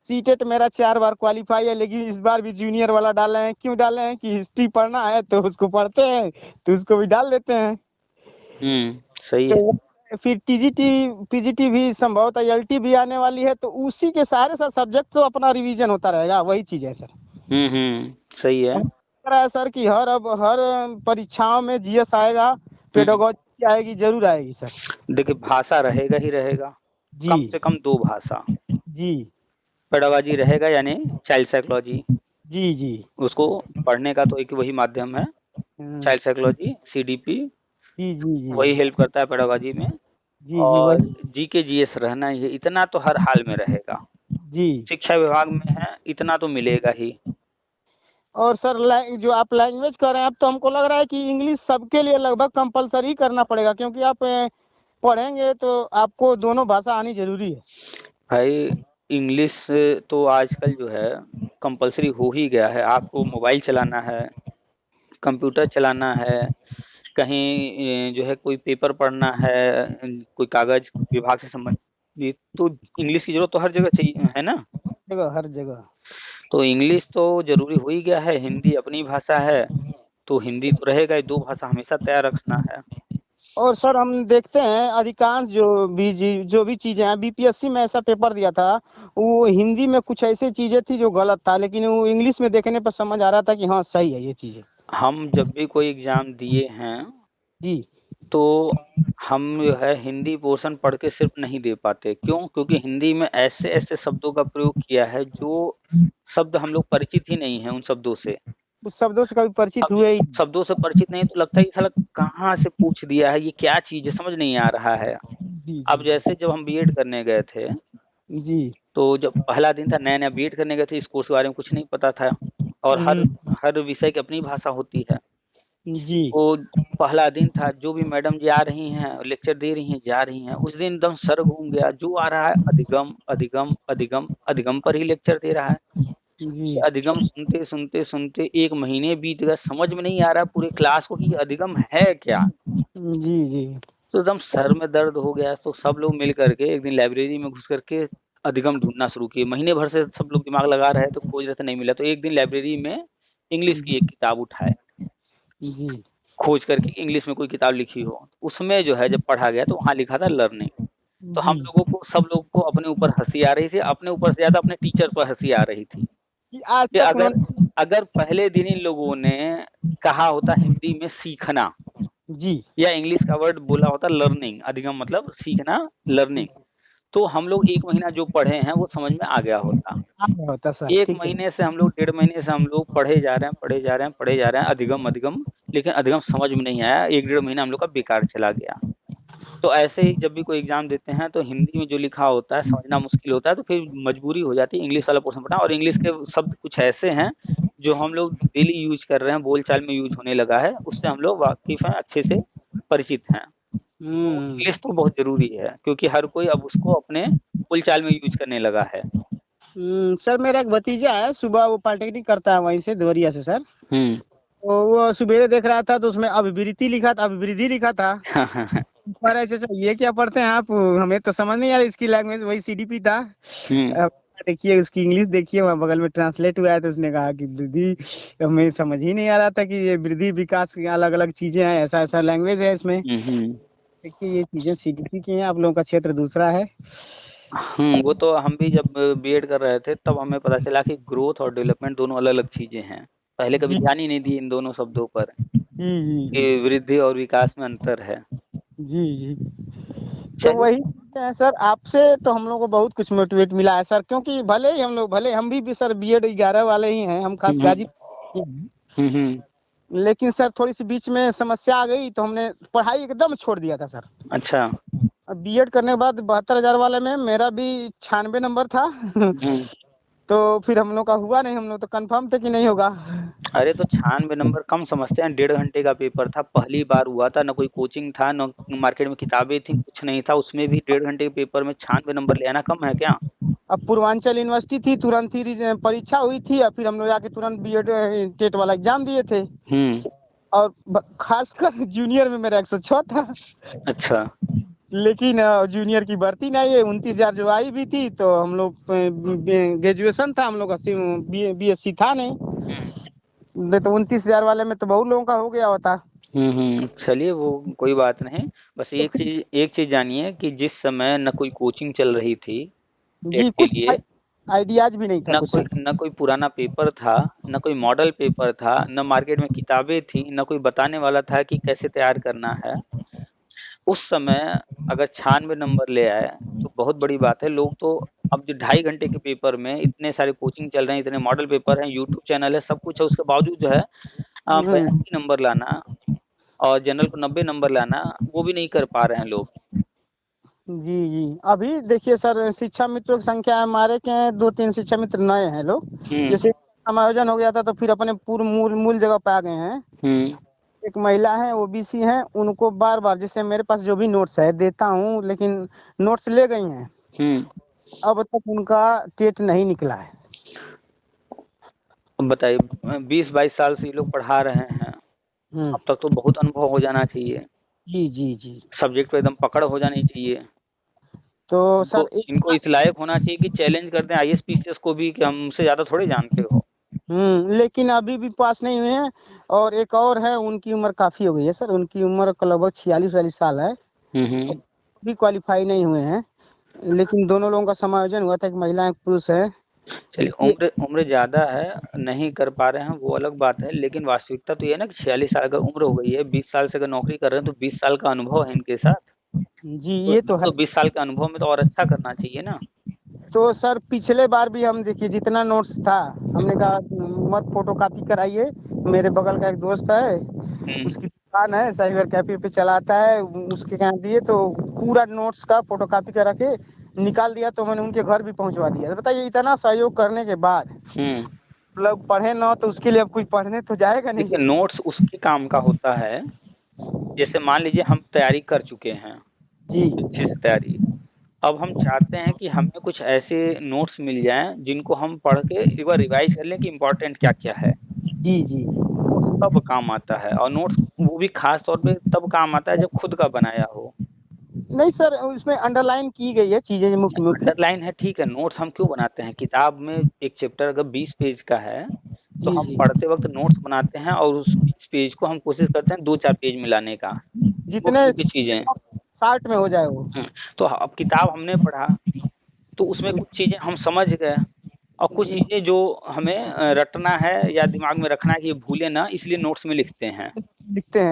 सीटेट मेरा 4 बार क्वालिफाई है, लेकिन इस बार भी जूनियर वाला डाले हैं। क्यों डाले हैं कि हिस्ट्री पढ़ना है तो उसको पढ़ते हैं, तो उसको भी डाल देते हैं। सही है। तो फिर टीजीटी पीजीटी भी संभवतः एलटी भी आने वाली है, तो उसी के सारे सर सब्जेक्ट तो अपना रिवीजन होता रहेगा, वही चीज है सर। सही है। सर कि हर परीक्षाओं में जीएस आएगा, पेडागोजी आएगी, जरूर आएगी सर। देखिए भाषा रहेगा ही रहेगा, कम से कम 2 भाषा जी। पेडागोजी रहेगा, यानी चाइल्ड साइकोलॉजी। जी जी। उसको पढ़ने का तो एक वही माध्यम है, चाइल्ड साइकोलॉजी, सीडीपी। जी जी जी। वही हेल्प करता है पेडागोजी में। जी और जी जीके जीएस रहना ही, इतना तो हर हाल में रहेगा। जी। शिक्षा विभाग में है, इतना तो मिलेगा ही। और सर जो आप लैंग्वेज कर रहे हैं, अब तो हमको लग रहा है कि इंग्लिश सबके लिए लगभग कंपलसरी करना पड़ेगा, क्योंकि आप पढ़ेंगे तो आपको दोनों भाषा आनी जरूरी है। भाई इंग्लिश तो आजकल जो है कंपलसरी हो ही गया है। आपको मोबाइल चलाना है, कंप्यूटर चलाना है, कहीं जो है कोई पेपर पढ़ना है, कोई कागज विभाग से संबंधित, तो इंग्लिश की जरूरत तो हर जगह चाहिए है ना। हर जगह तो इंग्लिश तो जरूरी हो ही गया है। हिंदी अपनी भाषा है तो हिंदी तो रहेगा ही, 2 भाषा हमेशा तैयार रखना है। और सर हम देखते हैं अधिकांश जो भी चीजें हैं, बीपीएससी में ऐसा पेपर दिया था, वो हिंदी में कुछ ऐसी चीजें थी जो गलत था, लेकिन वो इंग्लिश में देखने पर समझ आ रहा था कि हाँ सही है ये चीजें। हम जब भी कोई एग्जाम दिए हैं जी। तो हम जो है हिंदी पोर्शन पढ़ के सिर्फ नहीं दे पाते। क्यों? क्योंकि हिंदी में ऐसे ऐसे शब्दों का प्रयोग किया है जो शब्द हम लोग परिचित ही नहीं है उन शब्दों से। उस शब्दों से कभी परिचित हुए ही शब्दों से परिचित नहीं तो लगता है साला कहाँ से पूछ दिया है, ये क्या चीज है, समझ नहीं आ रहा है। जी। अब जैसे जब हम बीएड करने गए थे जी। तो जब पहला दिन था, नया नया बीएड करने गए थे, इस कोर्स के बारे में कुछ नहीं पता था, और हर विषय की अपनी भाषा होती है। जी। वो पहला दिन था, जो भी मैडम जी आ रही हैं लेक्चर दे रही हैं जा रही हैं, उस दिन एकदम सर घूम गया। जो आ रहा है अधिगम अधिगम अधिगम अधिगम पर ही लेक्चर दे रहा है। जी। अधिगम सुनते सुनते सुनते 1 महीने बीत गया, समझ में नहीं आ रहा पूरे क्लास को कि अधिगम है क्या। जी जी। तो एकदम सर में दर्द हो गया। तो सब लोग मिल करके एक दिन लाइब्रेरी में घुस करके अधिगम ढूंढना शुरू किए। महीने भर से सब लोग दिमाग लगा रहे थे, खोज रहे थे, नहीं मिला। तो एक दिन लाइब्रेरी में इंग्लिश की एक किताब उठाए, जी। खोज करके इंग्लिश में कोई किताब लिखी हो। उसमें जो है जब पढ़ा गया तो वहां लिखा था लर्निंग। तो हम लोगों को, सब लोग को अपने ऊपर हंसी आ रही थी, अपने ऊपर से ज्यादा अपने टीचर पर हंसी आ रही थी कि अगर पहले दिन इन लोगों ने कहा होता हिंदी में सीखना जी, या इंग्लिश का वर्ड बोला होता लर्निंग, अधिगम मतलब सीखना, लर्निंग, तो हम लोग 1 महीना जो पढ़े हैं वो समझ में आ गया होता। सर 1 ठीक है। महीने से हम लोग, 1.5 महीने से हम लोग पढ़े जा रहे हैं अधिगम अधिगम, लेकिन अधिगम समझ में नहीं आया। 1-1.5 महीना हम लोग का बेकार चला गया। तो ऐसे ही जब भी कोई एग्जाम देते हैं तो हिंदी में जो लिखा होता है समझना मुश्किल होता है, तो फिर मजबूरी हो जाती है इंग्लिश वाला पोर्शन पढ़ना। और इंग्लिश के शब्द कुछ ऐसे हैं जो हम लोग डेली यूज कर रहे हैं, बोलचाल में यूज होने लगा है, उससे हम लोग वाकिफ हैं, अच्छे से परिचित हैं। इंग्लिश तो बहुत जरूरी है क्योंकि हर कोई अब उसको अपने बोलचाल में यूज करने लगा है। सर मेरा एक भतीजा है, सुबह वो पॉलिटेक्निक करता है वहीं से देवरिया से सर। तो वो सुबेरे देख रहा था तो उसमें अभिवृद्धि लिखा था, अभिवृद्धि लिखा था। पर ऐसे सर ये क्या पढ़ते हैं आप, हमें तो समझ नहीं आ रहा इसकी लैंग्वेज, वही सीडीपी था। देखिए उसकी इंग्लिश देखिए, वहाँ बगल में ट्रांसलेट हुआ है तो उसने कहा कि वृद्धि, हमें समझ ही नहीं आ रहा था कि ये वृद्धि विकास की अलग अलग चीजें हैं, ऐसा ऐसा लैंग्वेज है इसमें। देखिए ये चीजें सीडीपी की हैं, आप लोगों का क्षेत्र दूसरा है। वो तो हम भी जब बीएड कर रहे थे तब हमें पता चला कि ग्रोथ और डेवलपमेंट दोनों अलग अलग चीजें हैं। पहले कभी ध्यान ही नहीं दिए इन दोनों शब्दों पर कि वृद्धि और विकास में अंतर है। जी तो वही है सर, आपसे तो हम लोग को बहुत कुछ मोटिवेट मिला है सर, क्योंकि भले हम भी सर बीएड 11 वाले ही हैं, हम खास गाजीपुर, लेकिन सर थोड़ी सी बीच में समस्या आ गई तो हमने पढ़ाई एकदम छोड़ दिया था सर। अच्छा। बीएड करने के बाद 72,000 वाले में मेरा भी 96 नंबर था। तो फिर हम लोग का हुआ नहीं, हम लोग तो कंफर्म थे कि नहीं होगा। अरे तो 96 नंबर कम समझते हैं, 1.5 घंटे का पेपर था, पहली बार हुआ था, ना कोई कोचिंग था, ना मार्केट में किताबें थी, कुछ नहीं था, उसमें भी 1.5 घंटे के पेपर में 96 नंबर ले आना कम है क्या? अब पूर्वांचल यूनिवर्सिटी थी, तुरंत ही परीक्षा हुई थी और फिर हम लोग जाके तुरंत बीएड टेट वाला एग्जाम दिए थे। और खासकर जूनियर में मेरा 106 था। अच्छा। लेकिन जूनियर की भर्ती नहीं है, 29,000 जो आई भी थी तो हम लोग ग्रेजुएशन था हम लोग का, बीएससी था नहीं, तो 29,000 वाले में तो बहुत लोगों का हो गया होता। चलिए वो कोई बात नहीं, बस एक चीज जानिए कि जिस समय न कोई कोचिंग चल रही थी जी, कुछ आइडियाज भी नहीं था, न कोई पुराना पेपर था, न कोई मॉडल पेपर था, न मार्केट में किताबें थी, न कोई बताने वाला था कि कैसे तैयार करना है। उस समय अगर 96 नंबर ले आए तो बहुत बड़ी बात है। लोग तो अब जो 2.5 घंटे के पेपर में इतने सारे कोचिंग चल रहे हैं, इतने मॉडल पेपर हैं, यूट्यूब चैनल है, सब कुछ है, उसके बावजूद जो है 85 नंबर लाना और जनरल को 90 नंबर लाना वो भी नहीं कर पा रहे हैं लोग। जी अभी देखिए सर, शिक्षा मित्रों की संख्या हमारे के 2-3 शिक्षा मित्र नए हैं लोग, जैसे समायोजन हो गया था तो फिर अपने पूर्व मूल जगह पे आ गए हैं। एक महिला है, ओबीसी हैं, उनको बार बार जैसे मेरे पास जो भी नोट्स है देता हूँ, लेकिन नोट्स ले गई हैं। अब तक उनका टेट नहीं निकला है। बताइए, 20-22 साल से ये लोग पढ़ा रहे हैं, अब तक तो बहुत अनुभव हो जाना चाहिए। जी सब्जेक्ट पे एकदम पकड़ हो जानी चाहिए। तो सर इनको इस लायक होना चाहिए कि चैलेंज कर दें आईएएस पीसीएस को भी कि हमसे ज्यादा थोड़े जानते हो। लेकिन अभी भी पास नहीं हुए हैं। और एक और है, उनकी उम्र काफी हो गई है सर, उनकी उम्र लगभग 46 साल है, भी क्वालिफाई नहीं हुए हैं, लेकिन दोनों लोगों का समायोजन हुआ था, एक महिला एक पुरुष है। चलिए उम्र ज्यादा है, नहीं कर पा रहे हैं वो अलग बात है, लेकिन वास्तविकता तो ये है ना कि 46 साल का उम्र हो गई है, 20 साल से अगर नौकरी कर रहे हैं तो 20 साल का अनुभव है इनके साथ। जी ये तो है। 20 साल के अनुभव में तो और अच्छा करना चाहिए ना। तो सर पिछले बार भी हम देखिए जितना नोट्स था, हमने कहा मत फोटो कॉपी कराइए, मेरे बगल का एक दोस्त है, उसकी दुकान है, साइबर कैफे पे चलाता है, उसके यहाँ दिए तो पूरा नोट्स का फोटो कॉपी करा के निकाल दिया, तो मैंने उनके घर भी पहुंचवा दिया। बताइए इतना सहयोग करने के बाद लोग पढ़े ना, तो उसके लिए अब कोई पढ़ने तो जाएगा नहीं। देखिए नोट्स उसके काम का होता है, जैसे मान लीजिए हम तैयारी कर चुके हैं जी, अच्छे से तैयारी, अब हम चाहते हैं कि हमें कुछ ऐसे नोट्स मिल जाएं जिनको हम पढ़ के एक बार रिवाइज कर लें कि इम्पोर्टेंट क्या क्या है। जी नोट्स तब काम आता है, और नोट्स वो भी खास तौर पे तब काम आता है जब खुद का बनाया हो। नहीं सर, उसमें अंडरलाइन की गई है चीजें मुख्य अंडरलाइन है, ठीक है। नोट्स हम क्यों बनाते हैं, किताब में एक चैप्टर अगर 20 पेज का है तो हम पढ़ते वक्त नोट्स बनाते हैं और उस 20 पेज को हम कोशिश करते हैं 2-4 पेज में लाने का, जितने चीजें 60 में हो जाए वो। तो अब किताब हमने पढ़ा तो उसमें कुछ चीजें हम समझ गए, और कुछ चीजें जो हमें रटना है या दिमाग में रखना है कि ये भूले ना, इसलिए नोट्स में लिखते हैं।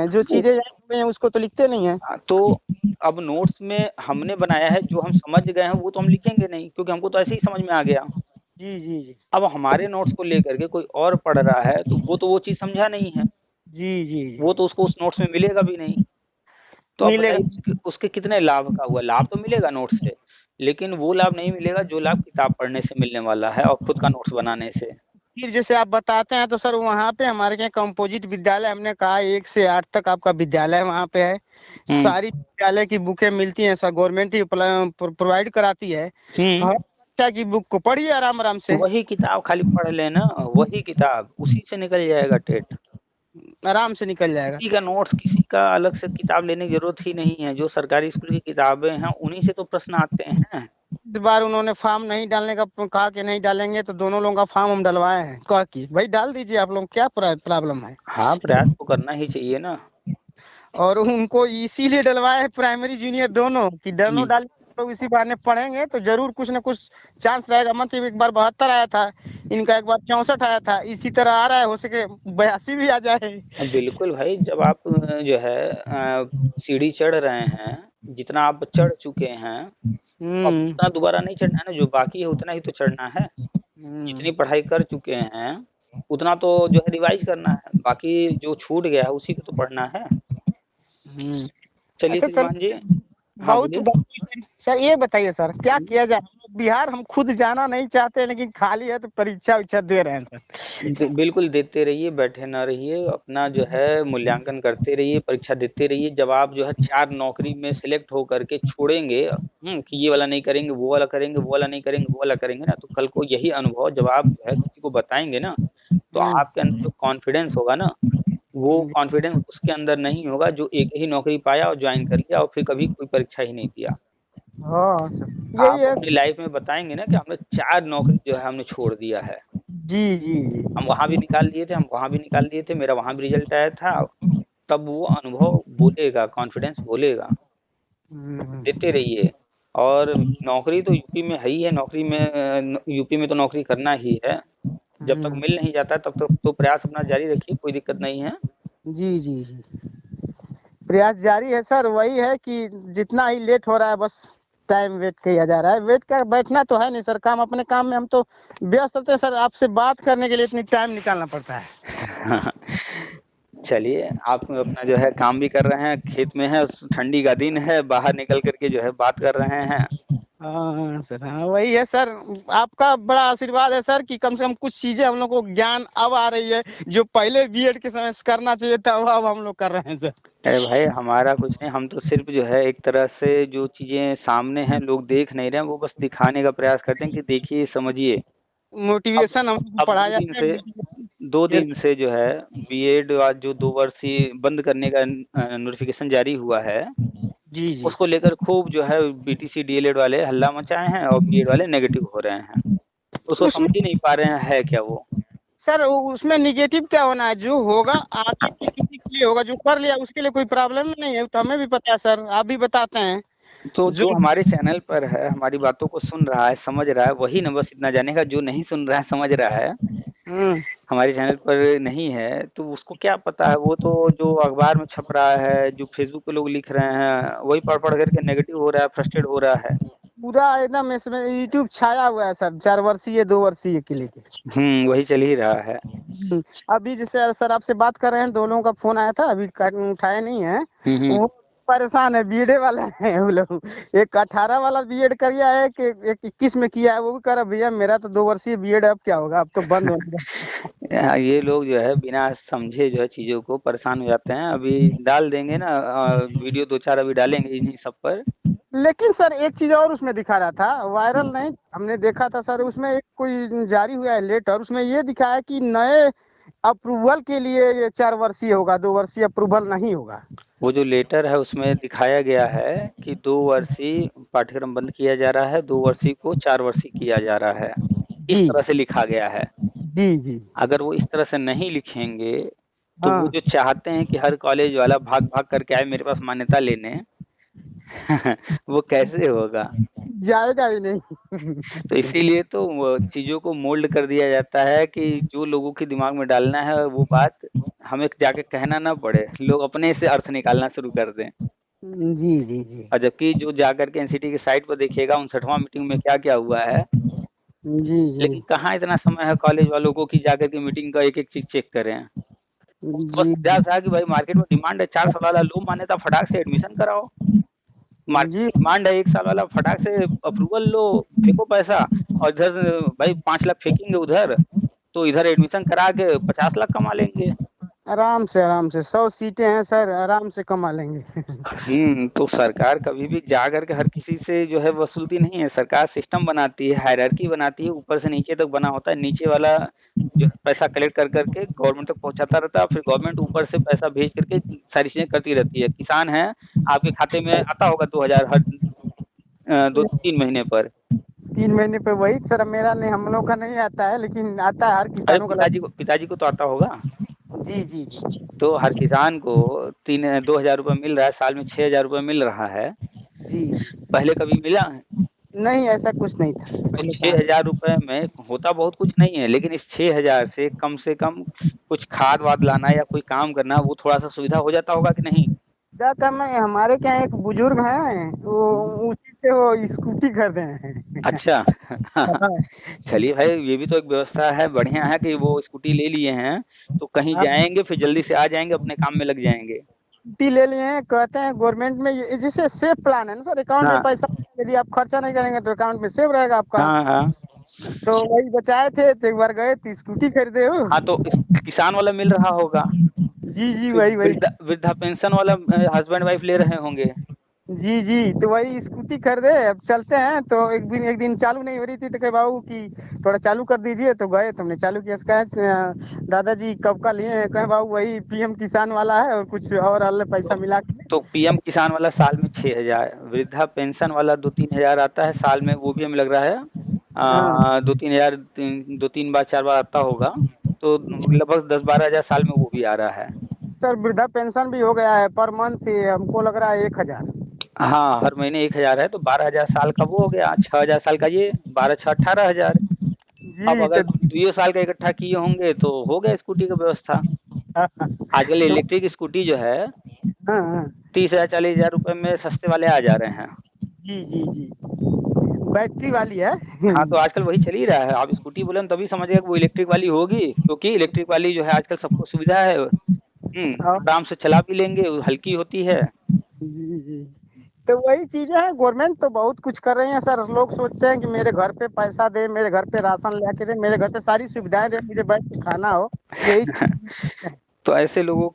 जो चीजें याद हुई हैं उसको तो लिखते नहीं है। तो अब नोट्स में हमने बनाया है, जो हम समझ गए हैं वो तो हम लिखेंगे नहीं, क्योंकि हमको तो ऐसे ही समझ में आ गया। जी अब हमारे नोट्स को लेकर के कोई और पढ़ रहा है तो वो चीज समझा नहीं है। जी वो तो उसको उस नोट्स में मिलेगा भी नहीं। तो अब बताइए उसके कितने लाभ का हुआ। लाभ तो मिलेगा नोट्स से, लेकिन वो लाभ नहीं मिलेगा जो लाभ किताब पढ़ने से मिलने वाला है और खुद का नोट्स बनाने से। फिर जैसे आप बताते हैं तो सर वहाँ पे हमारे यहाँ कंपोजिट विद्यालय, हमने कहा 1 से 8 तक आपका विद्यालय वहाँ पे है। सारी विद्यालय की बुकें मिलती हैं सर, गवर्नमेंट ही प्रोवाइड कराती है। हर बच्चा की बुक को पढ़िए आराम आराम से, वही किताब खाली पढ़ लेना, वही किताब उसी से निकल जाएगा टेट। आराम से निकल जाएगा। किसी का नोट्स, किसी का अलग से किताब लेने की जरूरत ही नहीं है। जो सरकारी स्कूल की किताबें हैं उन्हीं से तो प्रश्न आते हैं। इस बार उन्होंने फॉर्म नहीं डालने का कहा कि नहीं डालेंगे, तो दोनों लोगों का फॉर्म हम डलवाए हैं, कहा कि भाई डाल दीजिए आप लोग, क्या प्रॉब्लम है। हाँ, प्रयास तो करना ही चाहिए ना। और उनको इसीलिए डलवाए हैं प्राइमरी जूनियर दोनों, कि दोनों डाल तो इसी बहाने पढ़ेंगे तो जरूर कुछ ना कुछ चांस रहेगा। मतलब एक बार 72 आया था इनका, एक बार 64 आया था, इसी तरह आ रहा है, हो सके 82 भी आ जाए। बिल्कुल भाई, जब आप जो है सीढ़ी चढ़ रहे हैं, जितना आप चढ़ चुके हैं अब उतना दोबारा नहीं चढ़ना है ना। जो बाकी है उतना ही तो चढ़ना है। जितनी पढ़ाई कर चुके हैं उतना तो जो है रिवाइज करना है, बाकी जो छूट गया है उसी को तो पढ़ना है। चलिए अच्छा सर, श्रीमान जी। हाँ बहुत बोलिए। सर ये बताइए सर, क्या किया जाए। बिहार हम खुद जाना नहीं चाहते, लेकिन खाली है तो परीक्षा उच्छा दे रहे हैं सर। बिल्कुल देते रहिए, बैठे ना रहिए, अपना जो है मूल्यांकन करते रहिए, परीक्षा देते रहिए। जब आप जो है 4 नौकरी में सिलेक्ट होकर के छोड़ेंगे कि ये वाला नहीं करेंगे, वो वाला करेंगे, वो वाला नहीं करेंगे, वो वाला करेंगे ना, तो कल को यही अनुभव जब आप जो है किसी को बताएंगे ना, तो आपके अंदर जो कॉन्फिडेंस होगा ना, वो कॉन्फिडेंस उसके अंदर नहीं होगा जो एक ही नौकरी पाया और ज्वाइन कर लिया और फिर कभी कोई परीक्षा ही नहीं दिया। हाँ सर, यही आप है। अपनी लाइफ में बताएंगे ना कि हमने 4 नौकरी जो है हमने छोड़ दिया है। जी जी जी। हम वहां भी निकाल लिए थे, हम वहां भी निकाल लिए थे, मेरा वहां भी रिजल्ट आया था। तब वो अनुभव बोलेगा, कॉन्फिडेंस बोलेगा। देते रहिए। और नौकरी तो यूपी में है ही है, नौकरी में यूपी में तो नौकरी करना ही है। जब तक मिल नहीं जाता तब तक तो प्रयास अपना जारी रखिए, कोई दिक्कत नहीं है। जी जी जी, प्रयास जारी है सर। वही है कि जितना ही लेट हो रहा है बस टाइम वेट किया जा रहा है। वेट का बैठना तो है नहीं सर, काम अपने काम में हम तो व्यस्त रहते हैं सर, आपसे बात करने के लिए इतनी टाइम निकालना पड़ता है। चलिए, आप अपना जो है काम भी कर रहे हैं, खेत में है, ठंडी का दिन है, बाहर निकल करके जो है बात कर रहे हैं। हाँ सर, हाँ वही है सर। आपका बड़ा आशीर्वाद है सर कि कम से कम कुछ चीजें हम लोग को ज्ञान अब आ रही है, जो पहले बीएड के समय से करना चाहिए था वो अब हम लोग कर रहे हैं सर। अरे भाई, हमारा कुछ नहीं, हम तो सिर्फ जो है एक तरह से जो चीजें सामने हैं लोग देख नहीं रहे हैं, वो बस दिखाने का प्रयास करते हैं कि देखिए समझिए। मोटिवेशन हम अब पढ़ाया 2 दिन से जो है बीएड जो 2 वर्षीय बंद करने का नोटिफिकेशन जारी हुआ है, जी जी। उसको लेकर खूब जो है बीटीसी डीएलएड वाले हल्ला मचाए हैं और बीएड वाले नेगेटिव हो रहे हैं। उसको उसमें समझ ही नहीं पा रहे हैं है क्या वो। सर उसमें निगेटिव क्या होना है, जो होगा आगे के किसी के लिए होगा, जो कर लिया उसके लिए कोई प्रॉब्लम नहीं है, तो हमें भी पता है सर, आप भी बताते हैं। तो जो जो हमारे चैनल पर है, हमारी बातों को सुन रहा है, समझ रहा है, वही ना बस इतना जानेगा। जो नहीं सुन रहा है, समझ रहा है, हमारे चैनल पर नहीं है, तो उसको क्या पता है। वो तो जो अखबार में छप रहा है, जो फेसबुक पे लोग लिख रहे हैं, वही पढ़ पढ़ करके नेगेटिव हो रहा है, फ्रस्ट्रेट हो रहा है। पूरा एकदम इसमें यूट्यूब छाया हुआ है सर, 4 वर्षीय 2 वर्षीय के लेके। वही चल ही रहा है। अभी जैसे सर आपसे बात कर रहे हैं, दो लोगों का फोन आया था, अभी उठाया नहीं है। वो परेशान है, बीएड वाला है वो लोग। एक 18 वाला बीएड कर गया है, कि एक 21 में किया है, वो भी कह रहा भैया मेरा तो 2 वर्षीय बीएड, अब क्या होगा, अब तो बंद हो गया। ये लोग जो है बिना समझे जो है चीजों को परेशान हो जाते हैं। अभी डाल देंगे ना वीडियो, 2-4 अभी डालेंगे इन्हीं सब पर। लेकिन सर एक चीज और उसमें दिखा रहा था, वायरल नहीं, हमने देखा था सर, उसमें एक कोई जारी हुआ है लेटर, उसमें ये दिखा है कि नए अप्रूवल के लिए ये 4 वर्षीय होगा, 2 वर्षीय अप्रूवल नहीं होगा। वो जो लेटर है उसमें दिखाया गया है कि 2 वर्षीय पाठ्यक्रम बंद किया जा रहा है, 2 वर्षीय को 4 वर्षीय किया जा रहा है, इस तरह से लिखा गया है। जी जी। अगर वो इस तरह से नहीं लिखेंगे तो हाँ। वो जो चाहते हैं कि हर कॉलेज वाला भाग भाग करके आए मेरे पास मान्यता लेने वो कैसे होगा। जाएगा ही नहीं। तो इसीलिए तो वो चीजों को मोल्ड कर दिया जाता है कि जो लोगों के दिमाग में डालना है वो बात हमें जाके कहना ना पड़े, लोग अपने से अर्थ निकालना शुरू कर दें। जी जी जी। और जबकि जो जाकर के एनसीटी की साइट पर देखिएगा 59वां मीटिंग में क्या क्या हुआ है। जी जी। लेकिन कहाँ इतना समय है कॉलेज वालों को कि जाकर के मीटिंग का एक एक चीज चेक करें। बस जी क्या था कि भाई मार्केट में डिमांड है 4 साल वाला, लो मान्यता फटाक से एडमिशन कराओ। मार्केट जी। में डिमांड है 1 साल वाला, फटाक से अप्रूवल लो, फेंको पैसा। और इधर भाई 5 लाख फेंकेंगे उधर, तो इधर एडमिशन करा के 50 लाख कमा लेंगे। आराम से 100 सीटें हैं सर, आराम से कमा लेंगे। तो सरकार कभी भी जा करके हर किसी से जो है वसूलती नहीं है। सरकार सिस्टम बनाती है, हायरार्की बनाती है, ऊपर से नीचे तक बना होता है। नीचे वाला जो है पैसा कलेक्ट कर करके गवर्नमेंट तक पहुंचाता रहता है, फिर गवर्नमेंट ऊपर से पैसा भेज करके सारी चीजें करती रहती है। किसान है, आपके खाते में आता होगा 2000 हर 2-3 महीने पर। 3 महीने पे वही सर, मेरा नहीं, हम लोग का नहीं आता है, लेकिन आता है हर अरे किसानों का। पिताजी को तो आता होगा। जी जी जी। तो हर किसान को 2,000 रुपये मिल रहा है, साल में 6,000 रुपये मिल रहा है। जी पहले कभी मिला? नहीं, ऐसा कुछ नहीं था तो पहले। 6,000 रुपये में होता बहुत कुछ नहीं है, लेकिन इस 6,000 से कम कुछ खाद वाद लाना या कोई काम करना, वो थोड़ा सा सुविधा हो जाता होगा कि नहीं? क्या मैं, हमारे क्या एक बुजुर्ग हैं, वो उसी से वो स्कूटी खरीदे हैं। अच्छा। चलिए भाई, ये भी तो एक व्यवस्था है, बढ़िया है कि वो स्कूटी ले लिए हैं, तो कहीं जाएंगे फिर जल्दी से आ जाएंगे, अपने काम में लग जाएंगे। छुट्टी ले लिए हैं, कहते हैं गवर्नमेंट में जैसे सेफ प्लान है ना सर, अकाउंट में हाँ पैसा, यदि आप खर्चा नहीं करेंगे तो अकाउंट में सेव रहेगा आपका। हाँ हाँ तो वही बचाए थे, तो एक बार गए तो स्कूटी खरीदे हो। हाँ। तो किसान वाला मिल रहा होगा, जी जी, वही वही। वृद्धा पेंशन वाला हस्बैंड वाइफ ले रहे होंगे। जी जी, तो वही स्कूटी खरीदे, अब चलते हैं। तो एक दिन चालू नहीं हो रही थी, तो कहे बाबू कि थोड़ा चालू कर दीजिए, तो गए, तुमने चालू किया। कहे दादाजी कब का लिए हैं? कहे बाबू वही पीएम किसान वाला है, और कुछ और अलग पैसा मिला के। तो पीएम किसान वाला साल में 6,000, वृद्धा पेंशन वाला 2-3 हजार आता है साल में, वो भी हमें लग रहा है 2-3 हजार, 2-3 बार 4 बार आता होगा, तो लगभग 10-12 हजार साल में वो भी आ रहा है। सर वृद्धा पेंशन भी हो गया है, पर मंथ हमको लग रहा है 1,000। हाँ, हर महीने 1,000 है, तो 12,000 साल का वो हो गया, 6,000 साल का ये, 12-6 18,000। अब जी अगर तो 2 साल का इकट्ठा किए होंगे तो हो गया स्कूटी की व्यवस्था। आजकल इलेक्ट्रिक स्कूटी जो है हाँ 30,000 40,000 रुपए में सस्ते वाले आ जा रहे हैं। जी जी जी, बैटरी वाली है। हाँ, तो आजकल वही चल ही रहा है। आप स्कूटी बोले तभी समझिएगा कि वो इलेक्ट्रिक वाली होगी, क्योंकि इलेक्ट्रिक वाली जो है आजकल सबको सुविधा है। आराम से चला भी लेंगे, हल्की होती है। जी जी, तो वही चीजें हैं। गवर्नमेंट तो बहुत कुछ कर रही है सर। लोग सोचते हैं कि मेरे घर पे पैसा दे, मेरे घर पे राशन लेके दे, मेरे घर पे सारी सुविधाएं दे, मुझे बैठ के खाना हो, यही। तो ऐसे लोगों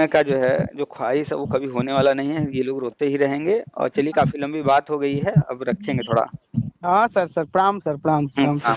का जो है, जो ख्वाहिश है, वो कभी होने वाला नहीं है। ये लोग रोते ही रहेंगे। और चलिए, काफी लंबी बात हो गई है, अब रखेंगे थोड़ा। हाँ सर, प्रणाम सर, प्रणाम प्रणाम। हाँ।